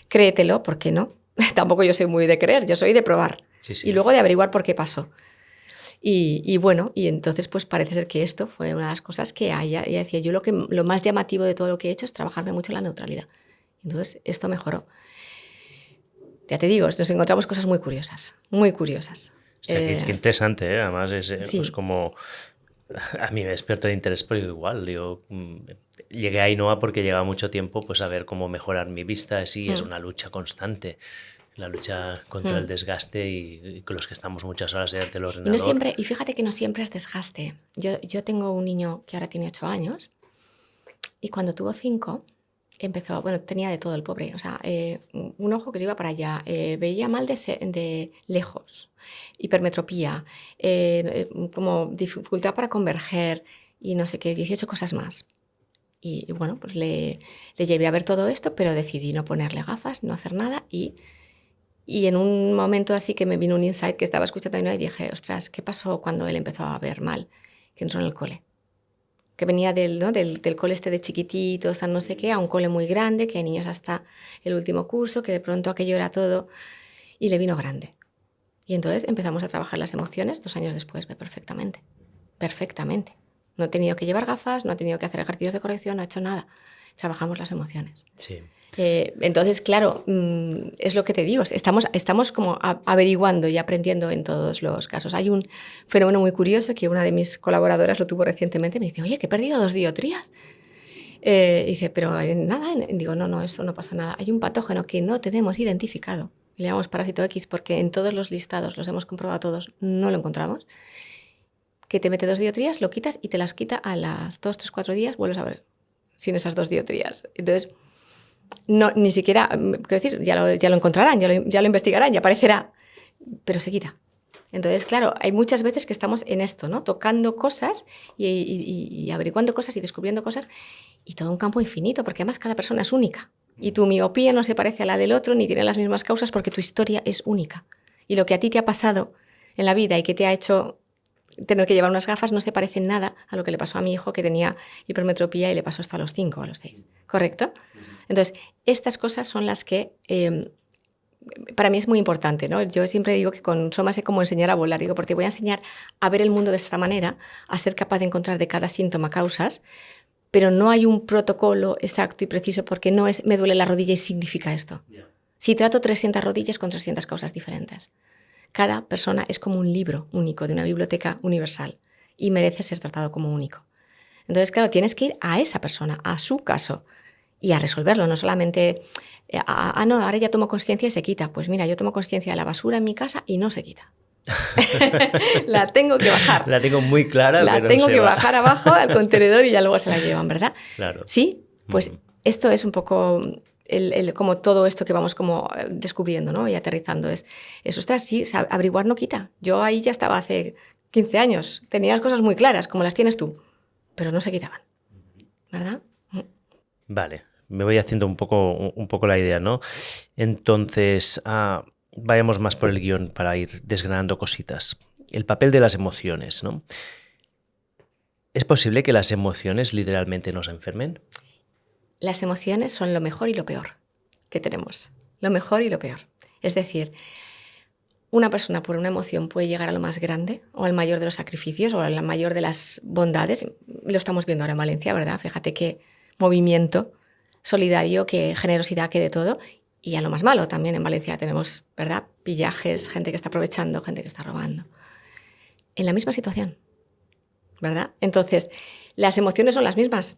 A: créetelo, ¿por qué no? Tampoco yo soy muy de creer, yo soy de probar. Y luego de averiguar por qué pasó. Y bueno, y entonces pues parece ser que esto fue una de las cosas que ella decía, yo lo más llamativo de todo lo que he hecho es trabajarme mucho en la neutralidad. Entonces esto mejoró. Ya te digo, nos encontramos cosas muy curiosas, muy curiosas.
B: O sea, qué interesante, ¿eh? Además
A: sí.
B: Es como... A mí me despierta el interés, pero igual, yo llegué a Ainhoa porque llevaba mucho tiempo pues a ver cómo mejorar mi vista, sí, es una lucha constante, la lucha contra el desgaste y con los que estamos muchas horas delante del ordenador.
A: Y fíjate que no siempre es desgaste. Yo tengo un niño que ahora tiene 8 años y cuando tuvo 5 empezó, bueno, tenía de todo el pobre, o sea, un ojo que se iba para allá, veía mal de lejos, hipermetropía, como dificultad para converger y no sé qué, 18 cosas más. Y bueno, pues le llevé a ver todo esto, pero decidí no ponerle gafas, no hacer nada y en un momento así que me vino un insight que estaba escuchando y dije, ostras, ¿qué pasó cuando él empezó a ver mal? Que entró en el cole. Que venía del cole este de chiquititos, tan no sé qué, a un cole muy grande, que hay niños hasta el último curso, que de pronto aquello era todo, y le vino grande. Y entonces empezamos a trabajar las emociones, 2 años después, ve perfectamente. Perfectamente. No he tenido que llevar gafas, no he tenido que hacer ejercicios de corrección, no he hecho nada. Trabajamos las emociones.
B: Sí.
A: Entonces, claro, es lo que te digo, estamos como averiguando y aprendiendo en todos los casos. Hay un fenómeno muy curioso que una de mis colaboradoras lo tuvo recientemente, me dice, oye, que he perdido 2 dioptrías. Dice, pero nada, digo, no, eso no pasa nada. Hay un patógeno que no tenemos identificado, le llamamos parásito X porque en todos los listados, los hemos comprobado todos, no lo encontramos, que te mete 2 dioptrías, lo quitas y te las quita a las 2, 3, 4 días, vuelves a ver sin esas 2 dioptrías. Entonces, no, ni siquiera, quiero decir, ya lo encontrarán, ya lo investigarán, ya aparecerá, pero se quita. Entonces, claro, hay muchas veces que estamos en esto, ¿no? Tocando cosas y averiguando cosas y descubriendo cosas, y todo un campo infinito, porque además cada persona es única. Y tu miopía no se parece a la del otro, ni tiene las mismas causas, porque tu historia es única. Y lo que a ti te ha pasado en la vida y que te ha hecho tener que llevar unas gafas no se parece en nada a lo que le pasó a mi hijo, que tenía hipermetropía y le pasó esto a los 5 o a los 6. ¿Correcto? Entonces, estas cosas son las que para mí es muy importante, ¿no? Yo siempre digo que con Soma es como enseñar a volar, digo, porque te voy a enseñar a ver el mundo de esta manera, a ser capaz de encontrar de cada síntoma causas, pero no hay un protocolo exacto y preciso, porque no es me duele la rodilla y significa esto. Si trato 300 rodillas con 300 causas diferentes. Cada persona es como un libro único de una biblioteca universal y merece ser tratado como único. Entonces, claro, tienes que ir a esa persona, a su caso, y a resolverlo, no solamente, no, ahora ya tomo conciencia y se quita. Pues mira, yo tomo conciencia de la basura en mi casa y no se quita. La tengo que bajar.
B: La tengo muy clara,
A: la
B: pero
A: tengo
B: se
A: que
B: va.
A: bajar abajo al contenedor y ya luego se la llevan, ¿verdad?
B: Claro.
A: Sí, pues esto es un poco como todo esto que vamos como descubriendo, ¿no? Y aterrizando. Ostras, sí, averiguar no quita. Yo ahí ya estaba hace 15 años. Tenía las cosas muy claras, como las tienes tú, pero no se quitaban, ¿verdad?
B: Vale, me voy haciendo un poco la idea, ¿no? Entonces, vayamos más por el guión para ir desgranando cositas. El papel de las emociones, ¿no? ¿Es posible que las emociones literalmente nos enfermen?
A: Las emociones son lo mejor y lo peor que tenemos. Lo mejor y lo peor. Es decir, una persona por una emoción puede llegar a lo más grande o al mayor de los sacrificios o a la mayor de las bondades. Lo estamos viendo ahora en Valencia, ¿verdad? Fíjate qué movimiento solidario, qué generosidad, qué de todo. Y a lo más malo también en Valencia tenemos, ¿verdad? Pillajes, gente que está aprovechando, gente que está robando. En la misma situación, ¿verdad? Entonces, las emociones son las mismas.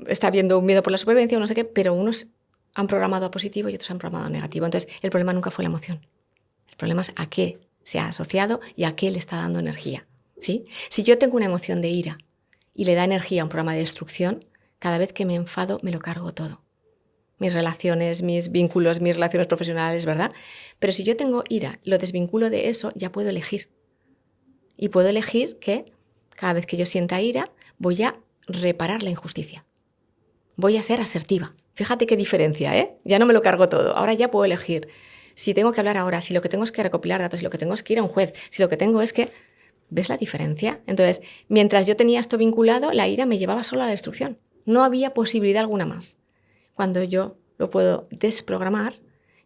A: Está habiendo un miedo por la supervivencia o no sé qué, pero unos han programado a positivo y otros han programado a negativo. Entonces, el problema nunca fue la emoción. El problema es a qué se ha asociado y a qué le está dando energía, ¿sí? Si yo tengo una emoción de ira y le da energía a un programa de destrucción, cada vez que me enfado me lo cargo todo. Mis relaciones, mis vínculos, mis relaciones profesionales, ¿verdad? Pero si yo tengo ira, lo desvinculo de eso, ya puedo elegir. Y puedo elegir que cada vez que yo sienta ira, voy a reparar la injusticia. Voy a ser asertiva. Fíjate qué diferencia, ¿eh? Ya no me lo cargo todo. Ahora ya puedo elegir. Si tengo que hablar ahora, si lo que tengo es que recopilar datos, si lo que tengo es que ir a un juez, si lo que tengo es que... ¿Ves la diferencia? Entonces, mientras yo tenía esto vinculado, la ira me llevaba solo a la destrucción. No había posibilidad alguna más. Cuando yo lo puedo desprogramar,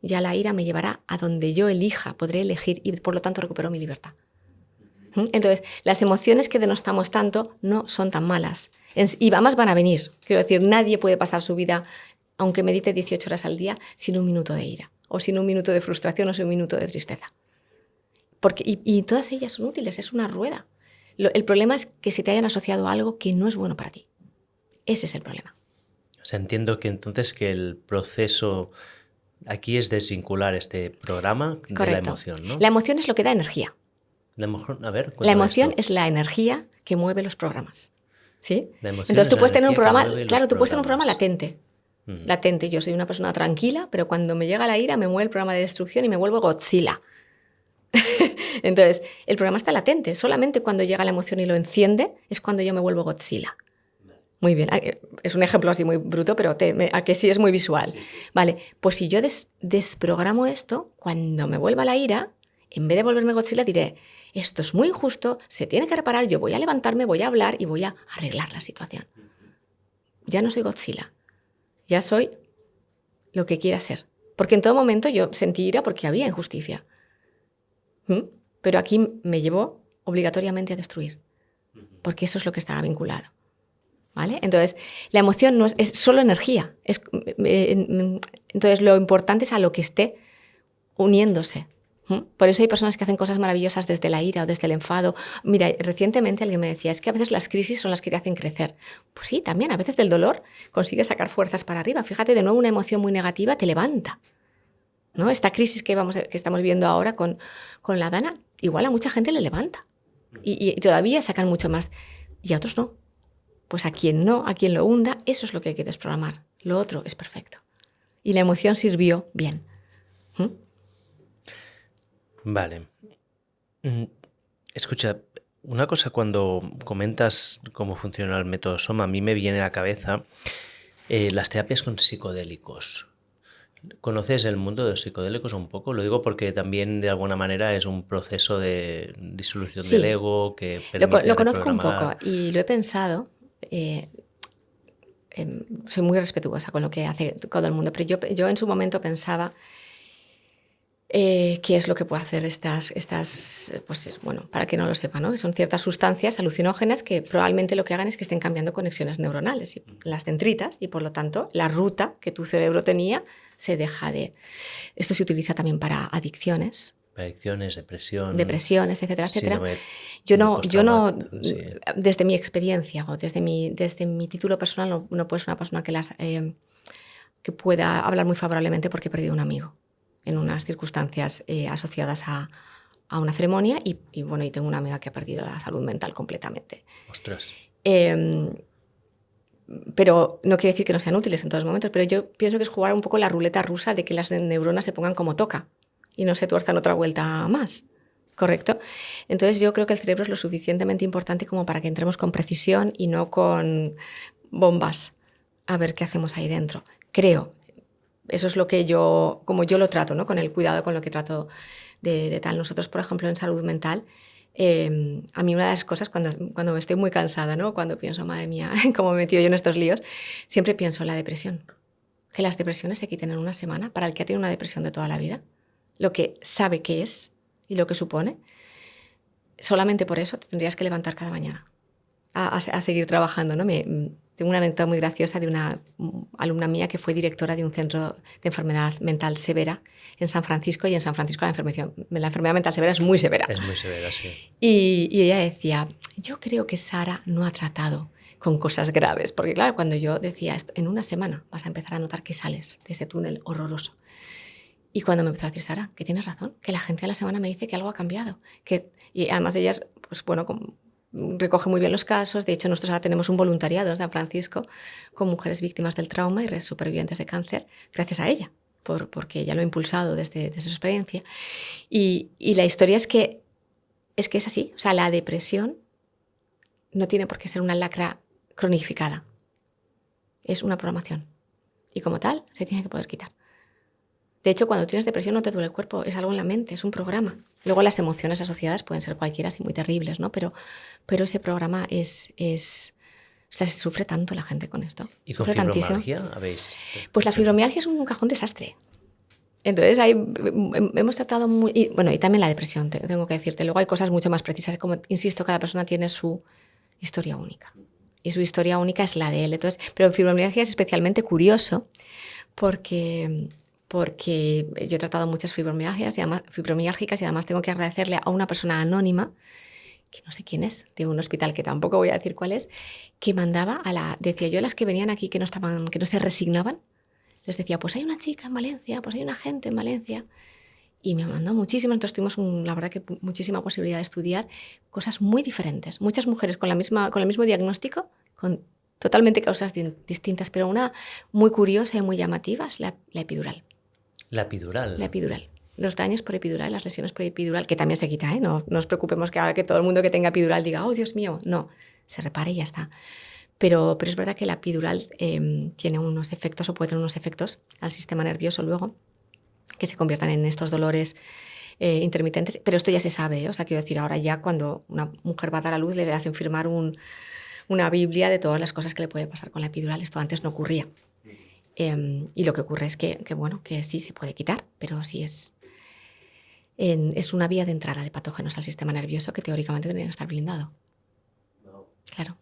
A: ya la ira me llevará a donde yo elija, podré elegir y por lo tanto recupero mi libertad. Entonces, las emociones que denostamos tanto no son tan malas. Y además van a venir. Quiero decir, nadie puede pasar su vida, aunque medite 18 horas al día, sin un minuto de ira, o sin un minuto de frustración, o sin un minuto de tristeza. Y todas ellas son útiles, es una rueda. El problema es que se te hayan asociado a algo que no es bueno para ti. Ese es el problema.
B: O sea, entiendo que entonces que el proceso aquí es desvincular este programa de la emoción, ¿no?
A: La emoción es lo que da energía.
B: La
A: emoción es la energía que mueve los programas. ¿Sí?
B: Entonces
A: tú puedes tener un programa, claro, tú puedes tener un programa latente. Latente, yo soy una persona tranquila, pero cuando me llega la ira me mueve el programa de destrucción y me vuelvo Godzilla. Entonces, el programa está latente. Solamente cuando llega la emoción y lo enciende es cuando yo me vuelvo Godzilla. Muy bien, es un ejemplo así muy bruto, pero a que sí es muy visual. Sí. Vale, pues si yo desprogramo esto, cuando me vuelva la ira, en vez de volverme Godzilla diré, esto es muy injusto, se tiene que reparar, yo voy a levantarme, voy a hablar y voy a arreglar la situación. Ya no soy Godzilla, ya soy lo que quiera ser. Porque en todo momento yo sentí ira porque había injusticia. Pero aquí me llevó obligatoriamente a destruir, porque eso es lo que estaba vinculado. ¿Vale? Entonces, la emoción no es solo energía. Entonces, lo importante es a lo que esté uniéndose. Por eso hay personas que hacen cosas maravillosas desde la ira o desde el enfado. Mira, recientemente alguien me decía, es que a veces las crisis son las que te hacen crecer. Pues sí, también, a veces del dolor consigues sacar fuerzas para arriba. Fíjate, de nuevo una emoción muy negativa te levanta, ¿no? Esta crisis que estamos viendo ahora con la Dana, igual a mucha gente le levanta. Y todavía sacan mucho más. Y a otros no. Pues a quien no, a quien lo hunda, eso es lo que hay que desprogramar. Lo otro es perfecto. y la emoción sirvió bien. ¿Mm?
B: Vale. Escucha, una cosa cuando comentas cómo funciona el método Soma, a mí me viene a la cabeza las terapias con psicodélicos. ¿Conoces el mundo de los psicodélicos un poco? Lo digo porque también de alguna manera es un proceso de disolución del
A: Sí,
B: ego que permite
A: lo conozco un poco
B: reprogramar.
A: y lo he pensado. Soy muy respetuosa con lo que hace todo el mundo, pero yo en su momento pensaba qué es lo que puede hacer pues bueno, para que no lo sepa, ¿no? Son ciertas sustancias alucinógenas que probablemente lo que hagan es que estén cambiando conexiones neuronales, las dendritas, y por lo tanto la ruta que tu cerebro tenía se deja de... Esto se utiliza también para adicciones,
B: Adicciones, depresión,
A: depresiones, etcétera, etcétera.
B: síndrome
A: Yo no,
B: sí.
A: desde mi experiencia o desde mi título personal, no puedo ser una persona que pueda hablar muy favorablemente porque he perdido un amigo en unas circunstancias asociadas a una ceremonia y bueno, y tengo una amiga que ha perdido la salud mental completamente.
B: Ostras.
A: Pero no quiere decir que no sean útiles en todos los momentos, pero yo pienso que es jugar un poco la ruleta rusa de que las neuronas se pongan como toca y no se tuerzan otra vuelta más, ¿correcto? Entonces yo creo que el cerebro es lo suficientemente importante como para que entremos con precisión y no con bombas a ver qué hacemos ahí dentro. Creo, eso es lo que como yo lo trato, ¿no? Con el cuidado con lo que trato de tal. Nosotros, por ejemplo, en salud mental, a mí una de las cosas cuando estoy muy cansada, ¿no? Cuando pienso, madre mía, cómo me he metido yo en estos líos, siempre pienso en la depresión. Que las depresiones se quiten en una semana para el que ha tenido una depresión de toda la vida. Lo que sabe qué es y lo que supone, solamente por eso te tendrías que levantar cada mañana a seguir trabajando, ¿no? Tengo una anécdota muy graciosa de una alumna mía que fue directora de un centro de enfermedad mental severa en San Francisco, y en San Francisco la enfermedad mental severa es muy severa.
B: Es muy severa, sí.
A: Y ella decía, yo creo que Sara no ha tratado con cosas graves, porque claro, cuando yo decía esto, en una semana vas a empezar a notar que sales de ese túnel horroroso. Y cuando me empezó a decir, Sara, que tienes razón, que la gente a la semana me dice que algo ha cambiado. Y además ellas, pues bueno, recoge muy bien los casos. De hecho, nosotros ahora tenemos un voluntariado en San Francisco con mujeres víctimas del trauma y supervivientes de cáncer, gracias a ella, porque ella lo ha impulsado desde su experiencia. Y la historia es que es así. O sea, la depresión no tiene por qué ser una lacra cronificada. Es una programación. Y como tal, se tiene que poder quitar. De hecho, cuando tienes depresión no te duele el cuerpo, es algo en la mente, es un programa. Luego las emociones asociadas pueden ser cualquiera, así muy terribles, ¿no? Pero ese programa se sufre tanto la gente con esto.
B: ¿Y con
A: sufre
B: fibromialgia
A: tantísimo.
B: habéis...?
A: Pues la fibromialgia es un cajón desastre. Entonces hemos tratado muy... Y también la depresión, tengo que decirte. Luego hay cosas mucho más precisas. Como insisto, cada persona tiene su historia única. Y su historia única es la de él. Entonces, pero en fibromialgia es especialmente curioso porque yo he tratado muchas fibromialgicas y además tengo que agradecerle a una persona anónima, que no sé quién es, de un hospital que tampoco voy a decir cuál es, que mandaba decía yo, las que venían aquí que no se resignaban, les decía, pues hay una chica en Valencia, pues hay una gente en Valencia, y me mandó muchísimas. Entonces tuvimos la verdad que muchísima posibilidad de estudiar cosas muy diferentes, muchas mujeres con el mismo diagnóstico, con totalmente causas distintas, pero una muy curiosa y muy llamativa es la epidural.
B: La epidural.
A: La epidural. Los daños por epidural, las lesiones por epidural, que también se quita, ¿eh? No os preocupemos que ahora que todo el mundo que tenga epidural diga, oh, Dios mío, no, se repara y ya está. Pero es verdad que la epidural tiene unos efectos, o puede tener unos efectos al sistema nervioso luego, que se conviertan en estos dolores intermitentes. Pero esto ya se sabe, ¿eh? O sea, quiero decir, ahora ya cuando una mujer va a dar a luz le hacen firmar una Biblia de todas las cosas que le puede pasar con la epidural. Esto antes no ocurría. Y lo que ocurre es que sí se puede quitar, pero sí es una vía de entrada de patógenos al sistema nervioso que teóricamente tendría que estar blindado. No. Claro.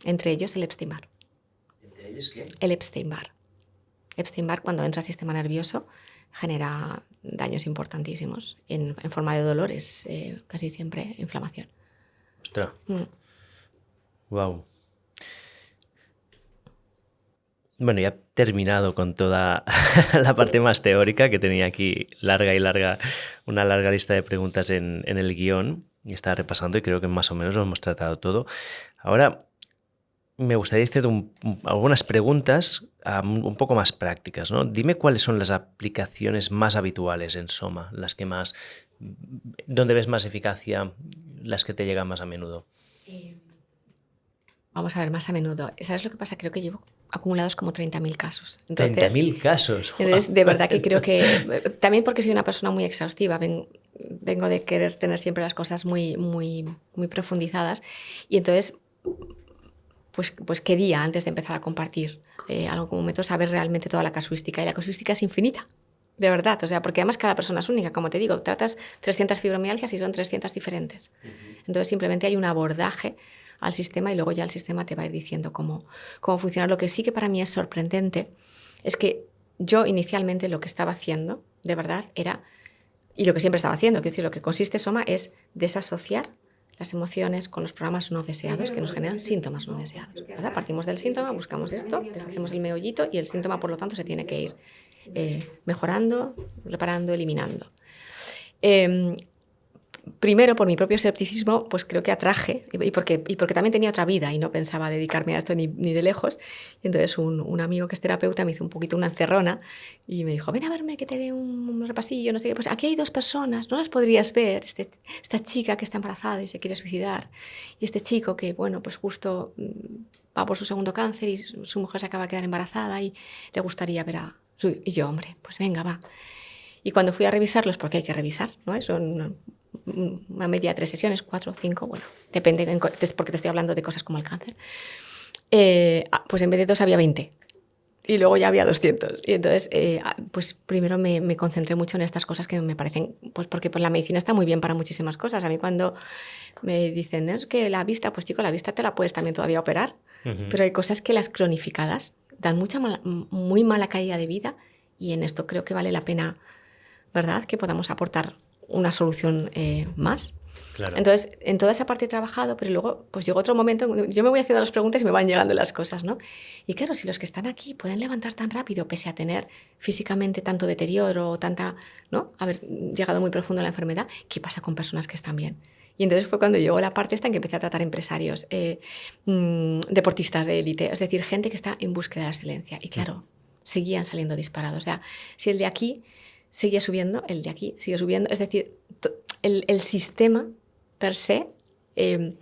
A: Entre ellos el Epstein-Barr.
B: ¿Entre ellos qué?
A: El Epstein-Barr. Epstein-Barr, cuando entra al sistema nervioso, genera daños importantísimos en forma de dolores, casi siempre inflamación.
B: Ostras. Wow. Bueno, ya he terminado con toda la parte más teórica, que tenía aquí una larga lista de preguntas en el guión, y estaba repasando y creo que más o menos lo hemos tratado todo. Ahora, me gustaría hacer algunas preguntas un poco más prácticas, ¿no? Dime cuáles son las aplicaciones más habituales en Soma, las que más, donde ves más eficacia, las que te llegan más a menudo.
A: Vamos a ver, más a menudo. ¿Sabes lo que pasa? Creo que llevo acumulados como 30.000 casos.
B: 30.000 casos.
A: Entonces, de verdad que creo que... También porque soy una persona muy exhaustiva. Vengo de querer tener siempre las cosas muy, muy, muy profundizadas. Y entonces, pues quería, antes de empezar a compartir algo como método, saber realmente toda la casuística. Y la casuística es infinita. De verdad. O sea, porque además cada persona es única. Como te digo, tratas 300 fibromialgias y son 300 diferentes. Entonces, simplemente hay un abordaje al sistema y luego ya el sistema te va a ir diciendo cómo funciona. Lo que sí que para mí es sorprendente es que yo inicialmente lo que estaba haciendo, de verdad, era, y lo que siempre estaba haciendo, quiero decir, lo que consiste Soma es desasociar las emociones con los programas no deseados que nos generan síntomas no deseados, ¿verdad? Partimos del síntoma, buscamos esto, deshacemos el meollito y el síntoma, por lo tanto, se tiene que ir mejorando, reparando, eliminando. Primero, por mi propio escepticismo, pues creo que atraje, y porque también tenía otra vida y no pensaba dedicarme a esto ni de lejos. Y entonces un amigo que es terapeuta me hizo un poquito una encerrona y me dijo, ven a verme que te dé un repasillo, no sé qué. Pues aquí hay 2 personas, no las podrías ver. Esta chica que está embarazada y se quiere suicidar. Y este chico que, bueno, pues justo va por su segundo cáncer y su mujer se acaba de quedar embarazada y le gustaría ver a... Y yo, hombre, pues venga, va. Y cuando fui a revisarlos, porque hay que revisar, ¿no? Son una media de 3 sesiones, 4 o 5, bueno, depende, porque te estoy hablando de cosas como el cáncer, pues en vez de 2 había 20 y luego ya había 200. Y entonces, pues primero me concentré mucho en estas cosas que me parecen, pues porque pues la medicina está muy bien para muchísimas cosas. A mí cuando me dicen, es que la vista, pues chico, la vista te la puedes también todavía operar, pero hay cosas que las cronificadas dan muy mala calidad de vida y en esto creo que vale la pena, ¿verdad?, que podamos aportar una solución más.
B: Claro.
A: Entonces, en toda esa parte he trabajado, pero luego pues llegó otro momento, yo me voy haciendo las preguntas y me van llegando las cosas, ¿no? Y claro, si los que están aquí pueden levantar tan rápido, pese a tener físicamente tanto deterioro o tanta, ¿no?, haber llegado muy profundo a la enfermedad, ¿qué pasa con personas que están bien? Y entonces fue cuando llegó la parte esta en que empecé a tratar empresarios, deportistas de élite, es decir, gente que está en búsqueda de la excelencia. Y claro, seguían saliendo disparados. O sea, si el de aquí seguía subiendo, el de aquí sigue subiendo. Es decir, el sistema per se, en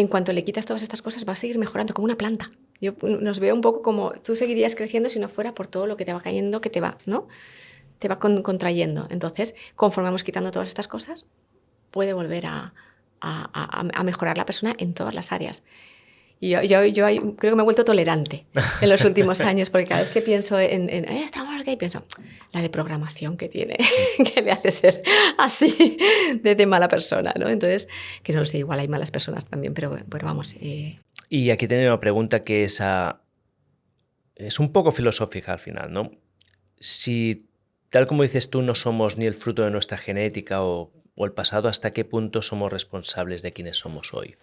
A: cuanto le quitas todas estas cosas, va a seguir mejorando como una planta. Yo nos veo un poco como tú seguirías creciendo si no fuera por todo lo que te va cayendo, que te va, ¿no?, te va contrayendo. Entonces, conforme vamos quitando todas estas cosas, puede volver a mejorar la persona en todas las áreas. Y yo creo que me he vuelto tolerante en los últimos años, porque cada vez que pienso estamos aquí, pienso, la de programación que tiene, que le hace ser así de mala persona, ¿no? Entonces, que no lo sé, igual hay malas personas también, pero bueno, vamos.
B: Y aquí tengo una pregunta que es un poco filosófica al final, ¿no? Si, tal como dices tú, no somos ni el fruto de nuestra genética o el pasado, ¿hasta qué punto somos responsables de quienes somos hoy?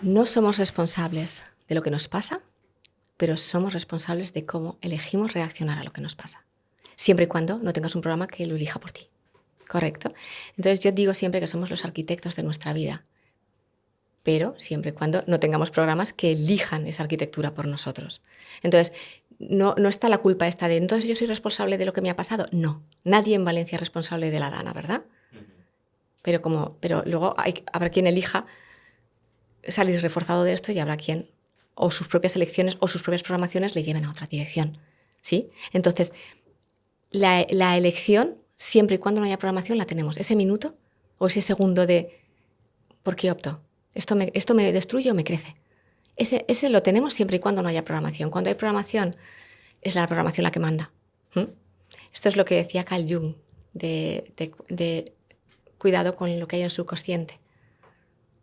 A: No somos responsables de lo que nos pasa, pero somos responsables de cómo elegimos reaccionar a lo que nos pasa. Siempre y cuando no tengas un programa que lo elija por ti. ¿Correcto? Entonces yo digo siempre que somos los arquitectos de nuestra vida, pero siempre y cuando no tengamos programas que elijan esa arquitectura por nosotros. Entonces, no está la culpa esta de, entonces yo soy responsable de lo que me ha pasado. No, nadie en Valencia es responsable de la Dana, ¿verdad? Pero luego habrá quien elija salir reforzado de esto y habrá quien o sus propias elecciones o sus propias programaciones le lleven a otra dirección, ¿sí? Entonces, la elección, siempre y cuando no haya programación, la tenemos. Ese minuto o ese segundo de ¿por qué opto? ¿Esto me destruye o me crece? Ese lo tenemos siempre y cuando no haya programación. Cuando hay programación, es la programación la que manda. Esto es lo que decía Carl Jung, de cuidado con lo que hay en el subconsciente,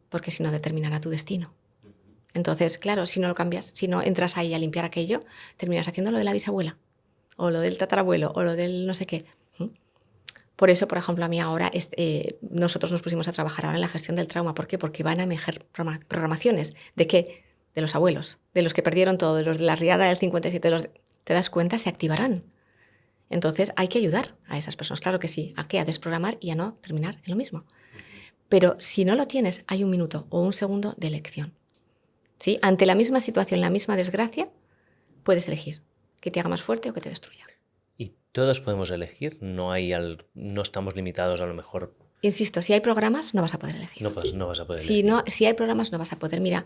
A: porque si no determinará tu destino. Entonces, claro, si no lo cambias, si no entras ahí a limpiar aquello, terminas haciendo lo de la bisabuela, o lo del tatarabuelo, o lo del no sé qué. Por eso, por ejemplo, a mí ahora, nosotros nos pusimos a trabajar ahora en la gestión del trauma. ¿Por qué? Porque van a emerger programaciones. ¿De qué? De los abuelos, de los que perdieron todo, de los de la riada del 57, ¿te das cuenta? Se activarán. Entonces, hay que ayudar a esas personas. Claro que sí. ¿A qué? A desprogramar y a no terminar en lo mismo. Pero si no lo tienes, hay un minuto o un segundo de elección. ¿Sí? Ante la misma situación, la misma desgracia, puedes elegir que te haga más fuerte o que te destruya.
B: Y todos podemos elegir, no estamos limitados a lo mejor.
A: Insisto, si hay programas, no vas a poder elegir.
B: No vas a poder
A: Si,
B: elegir.
A: si hay programas, no vas a poder. Mira,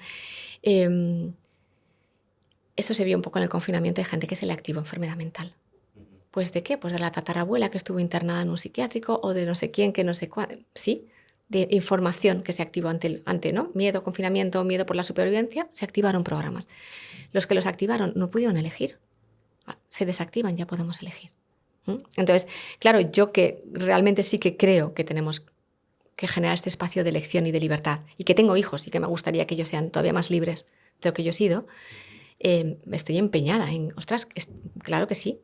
A: esto se vio un poco en el confinamiento, hay gente que se le activó enfermedad mental. ¿Pues de qué? Pues de la tatarabuela que estuvo internada en un psiquiátrico o de no sé quién, que no sé cuál. Sí, de información que se activó ante ¿no? Miedo, confinamiento, miedo por la supervivencia, se activaron programas. Los que los activaron no pudieron elegir. Se desactivan, ya podemos elegir. Entonces, claro, yo que realmente sí que creo que tenemos que generar este espacio de elección y de libertad, y que tengo hijos y que me gustaría que ellos sean todavía más libres de lo que yo he sido, estoy empeñada en, ostras, claro que sí.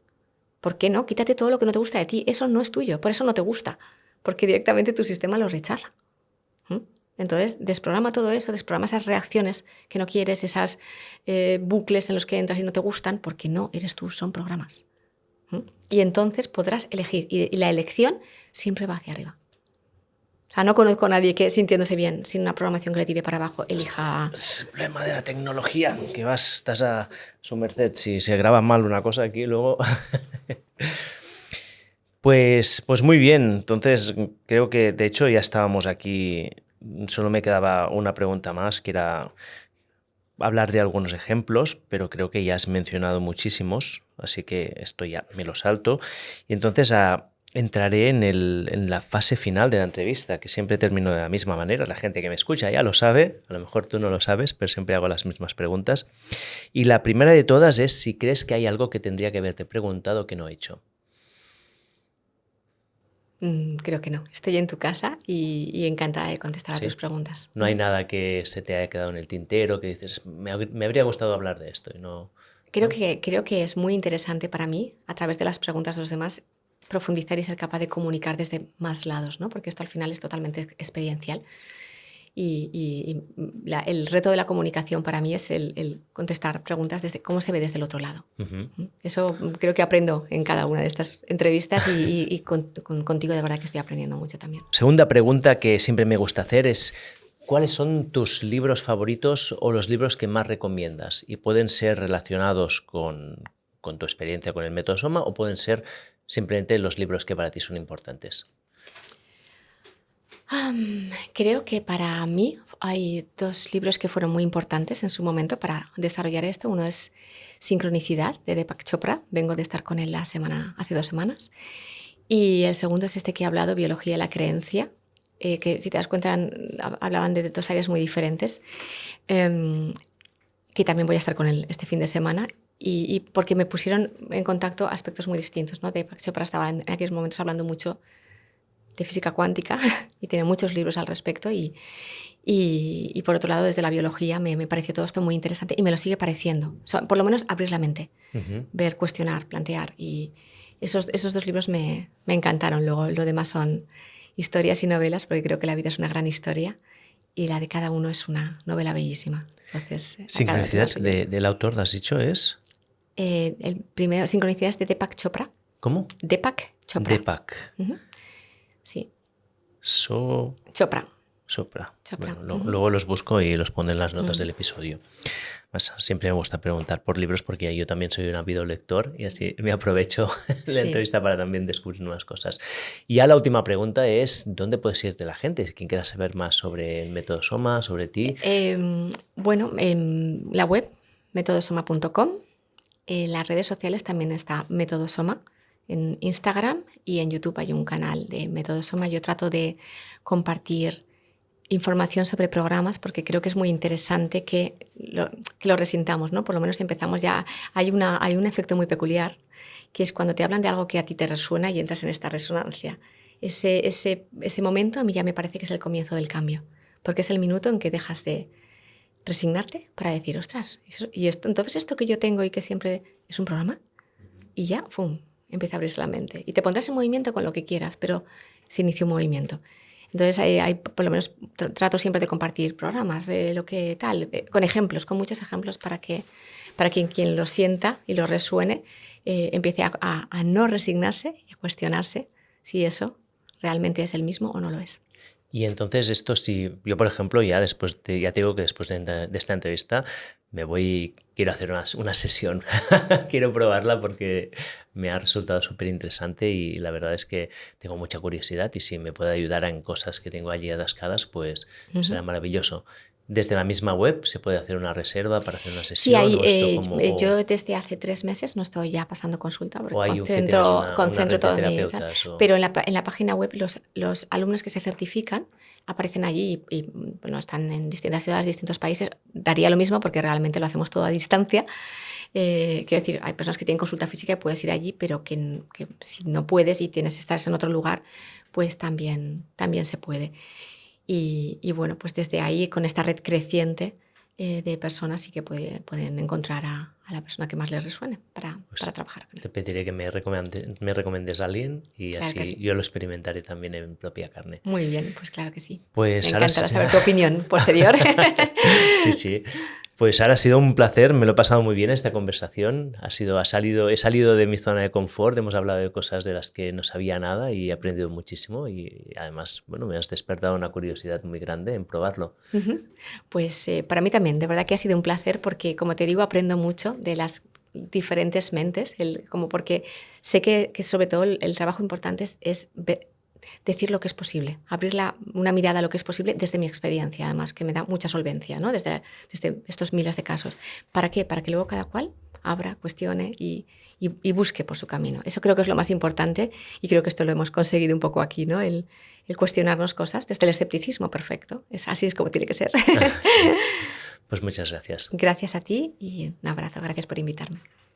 A: ¿Por qué no? Quítate todo lo que no te gusta de ti. Eso no es tuyo, por eso no te gusta, porque directamente tu sistema lo rechaza. Entonces, desprograma todo eso, desprograma esas reacciones que no quieres, esas bucles en los que entras y no te gustan, porque no eres tú, son programas. Y entonces podrás elegir, y la elección siempre va hacia arriba. O sea, no conozco a nadie que sintiéndose bien, sin una programación que le tire para abajo, elija...
B: Es el problema de la tecnología, que estás a su merced. Si se graba mal una cosa aquí, luego... Pues muy bien, entonces creo que de hecho ya estábamos aquí, solo me quedaba una pregunta más, que era hablar de algunos ejemplos, pero creo que ya has mencionado muchísimos, así que esto ya me lo salto. Y entonces entraré en la fase final de la entrevista, que siempre termino de la misma manera. La gente que me escucha ya lo sabe, a lo mejor tú no lo sabes, pero siempre hago las mismas preguntas. Y la primera de todas es si crees que hay algo que tendría que haberte preguntado que no he hecho.
A: Creo que no. Estoy en tu casa y encantada de contestar a tus preguntas.
B: No hay nada que se te haya quedado en el tintero, que dices, me habría gustado hablar de esto. Y no,
A: creo que es muy interesante para mí, a través de las preguntas de los demás, profundizar y ser capaz de comunicar desde más lados, ¿no? Porque esto al final es totalmente experiencial. El reto de la comunicación para mí es el contestar preguntas desde cómo se ve desde el otro lado. Eso creo que aprendo en cada una de estas entrevistas y contigo de verdad que estoy aprendiendo mucho también.
B: Segunda pregunta que siempre me gusta hacer es ¿cuáles son tus libros favoritos o los libros que más recomiendas? Y pueden ser relacionados con tu experiencia con el método Soma o pueden ser simplemente los libros que para ti son importantes.
A: Creo que para mí hay dos libros que fueron muy importantes en su momento para desarrollar esto. Uno es Sincronicidad, de Deepak Chopra. Vengo de estar con él hace 2 semanas. Y el segundo es este que he hablado, Biología de la Creencia, que si te das cuenta hablaban de 2 áreas muy diferentes, que también voy a estar con él este fin de semana. Y porque me pusieron en contacto aspectos muy distintos, ¿no? Deepak Chopra estaba en aquellos momentos hablando mucho de física cuántica y tiene muchos libros al respecto y por otro lado desde la biología me pareció todo esto muy interesante y me lo sigue pareciendo, o sea, por lo menos abrir la mente, ver, cuestionar, plantear y esos 2 libros me encantaron. Luego lo demás son historias y novelas porque creo que la vida es una gran historia y la de cada uno es una novela bellísima. Entonces,
B: Sincronicidad del autor, ¿has dicho es?
A: El primero, Sincronicidad es de Deepak Chopra.
B: ¿Cómo?
A: Deepak Chopra.
B: Deepak.
A: Sí.
B: Chopra. Bueno, luego los busco y los pongo en las notas del episodio. Siempre me gusta preguntar por libros porque yo también soy un ávido lector y así me aprovecho la entrevista para también descubrir nuevas cosas. Y ya la última pregunta es, ¿dónde puedes irte la gente? Quien quiera saber más sobre el método Soma, sobre ti.
A: Bueno, en la web, metodosoma.com. En las redes sociales también está Método Soma. En Instagram y en YouTube hay un canal de Método Soma. Yo trato de compartir información sobre programas porque creo que es muy interesante que lo resintamos, ¿no? Por lo menos empezamos ya. Hay un efecto muy peculiar que es cuando te hablan de algo que a ti te resuena y entras en esta resonancia. Ese momento a mí ya me parece que es el comienzo del cambio, porque es el minuto en que dejas de resignarte para decir, ostras, entonces esto que yo tengo y que siempre es un programa y ya, ¡fum!, empieza a abrirse la mente. Y te pondrás en movimiento con lo que quieras, pero se inicia un movimiento. Entonces, por lo menos trato siempre de compartir programas, lo que tal, con ejemplos, con muchos ejemplos para quien lo sienta y lo resuene, empiece a no resignarse y a cuestionarse si eso realmente es el mismo o no lo es.
B: Y entonces esto sí, yo por ejemplo ya ya te digo que después de esta entrevista quiero hacer una sesión, quiero probarla porque me ha resultado súper interesante y la verdad es que tengo mucha curiosidad y si me puede ayudar en cosas que tengo allí atascadas, pues será maravilloso. ¿Desde la misma web se puede hacer una reserva para hacer una
A: Sí,
B: sesión? ¿O esto
A: yo desde hace 3 meses no estoy ya pasando consulta porque
B: o hay que tienes una red de
A: todo mi...
B: terapeutas?
A: Pero en la página web los alumnos que se certifican aparecen allí y bueno, están en distintas ciudades, distintos países. Daría lo mismo porque realmente lo hacemos todo a distancia. Quiero decir, hay personas que tienen consulta física y puedes ir allí, pero que si no puedes y tienes que estar en otro lugar, pues también se puede. Y bueno, pues desde ahí, con esta red creciente de personas, sí que pueden encontrar a la persona que más les resuene para trabajar con él.
B: Te pediré que me recomiendes a alguien y
A: Claro
B: así
A: que sí.
B: yo lo experimentaré también en mi propia carne.
A: Muy bien, pues claro que sí.
B: Pues
A: Me
B: ahora
A: encantará saber tu opinión posterior.
B: Sí, sí. Pues ahora ha sido un placer, me lo he pasado muy bien esta conversación. He salido de mi zona de confort, hemos hablado de cosas de las que no sabía nada y he aprendido muchísimo y además, bueno, me has despertado una curiosidad muy grande en probarlo.
A: Pues para mí también, de verdad que ha sido un placer porque, como te digo, aprendo mucho de las diferentes mentes, como porque sé que sobre todo el trabajo importante es decir lo que es posible, abrir una mirada a lo que es posible desde mi experiencia, además, que me da mucha solvencia, ¿no? Desde estos miles de casos. ¿Para qué? Para que luego cada cual abra, cuestione y busque por su camino. Eso creo que es lo más importante y creo que esto lo hemos conseguido un poco aquí, ¿no? El cuestionarnos cosas desde el escepticismo, perfecto. Así es como tiene que ser.
B: Pues muchas gracias.
A: Gracias a ti y un abrazo. Gracias por invitarme.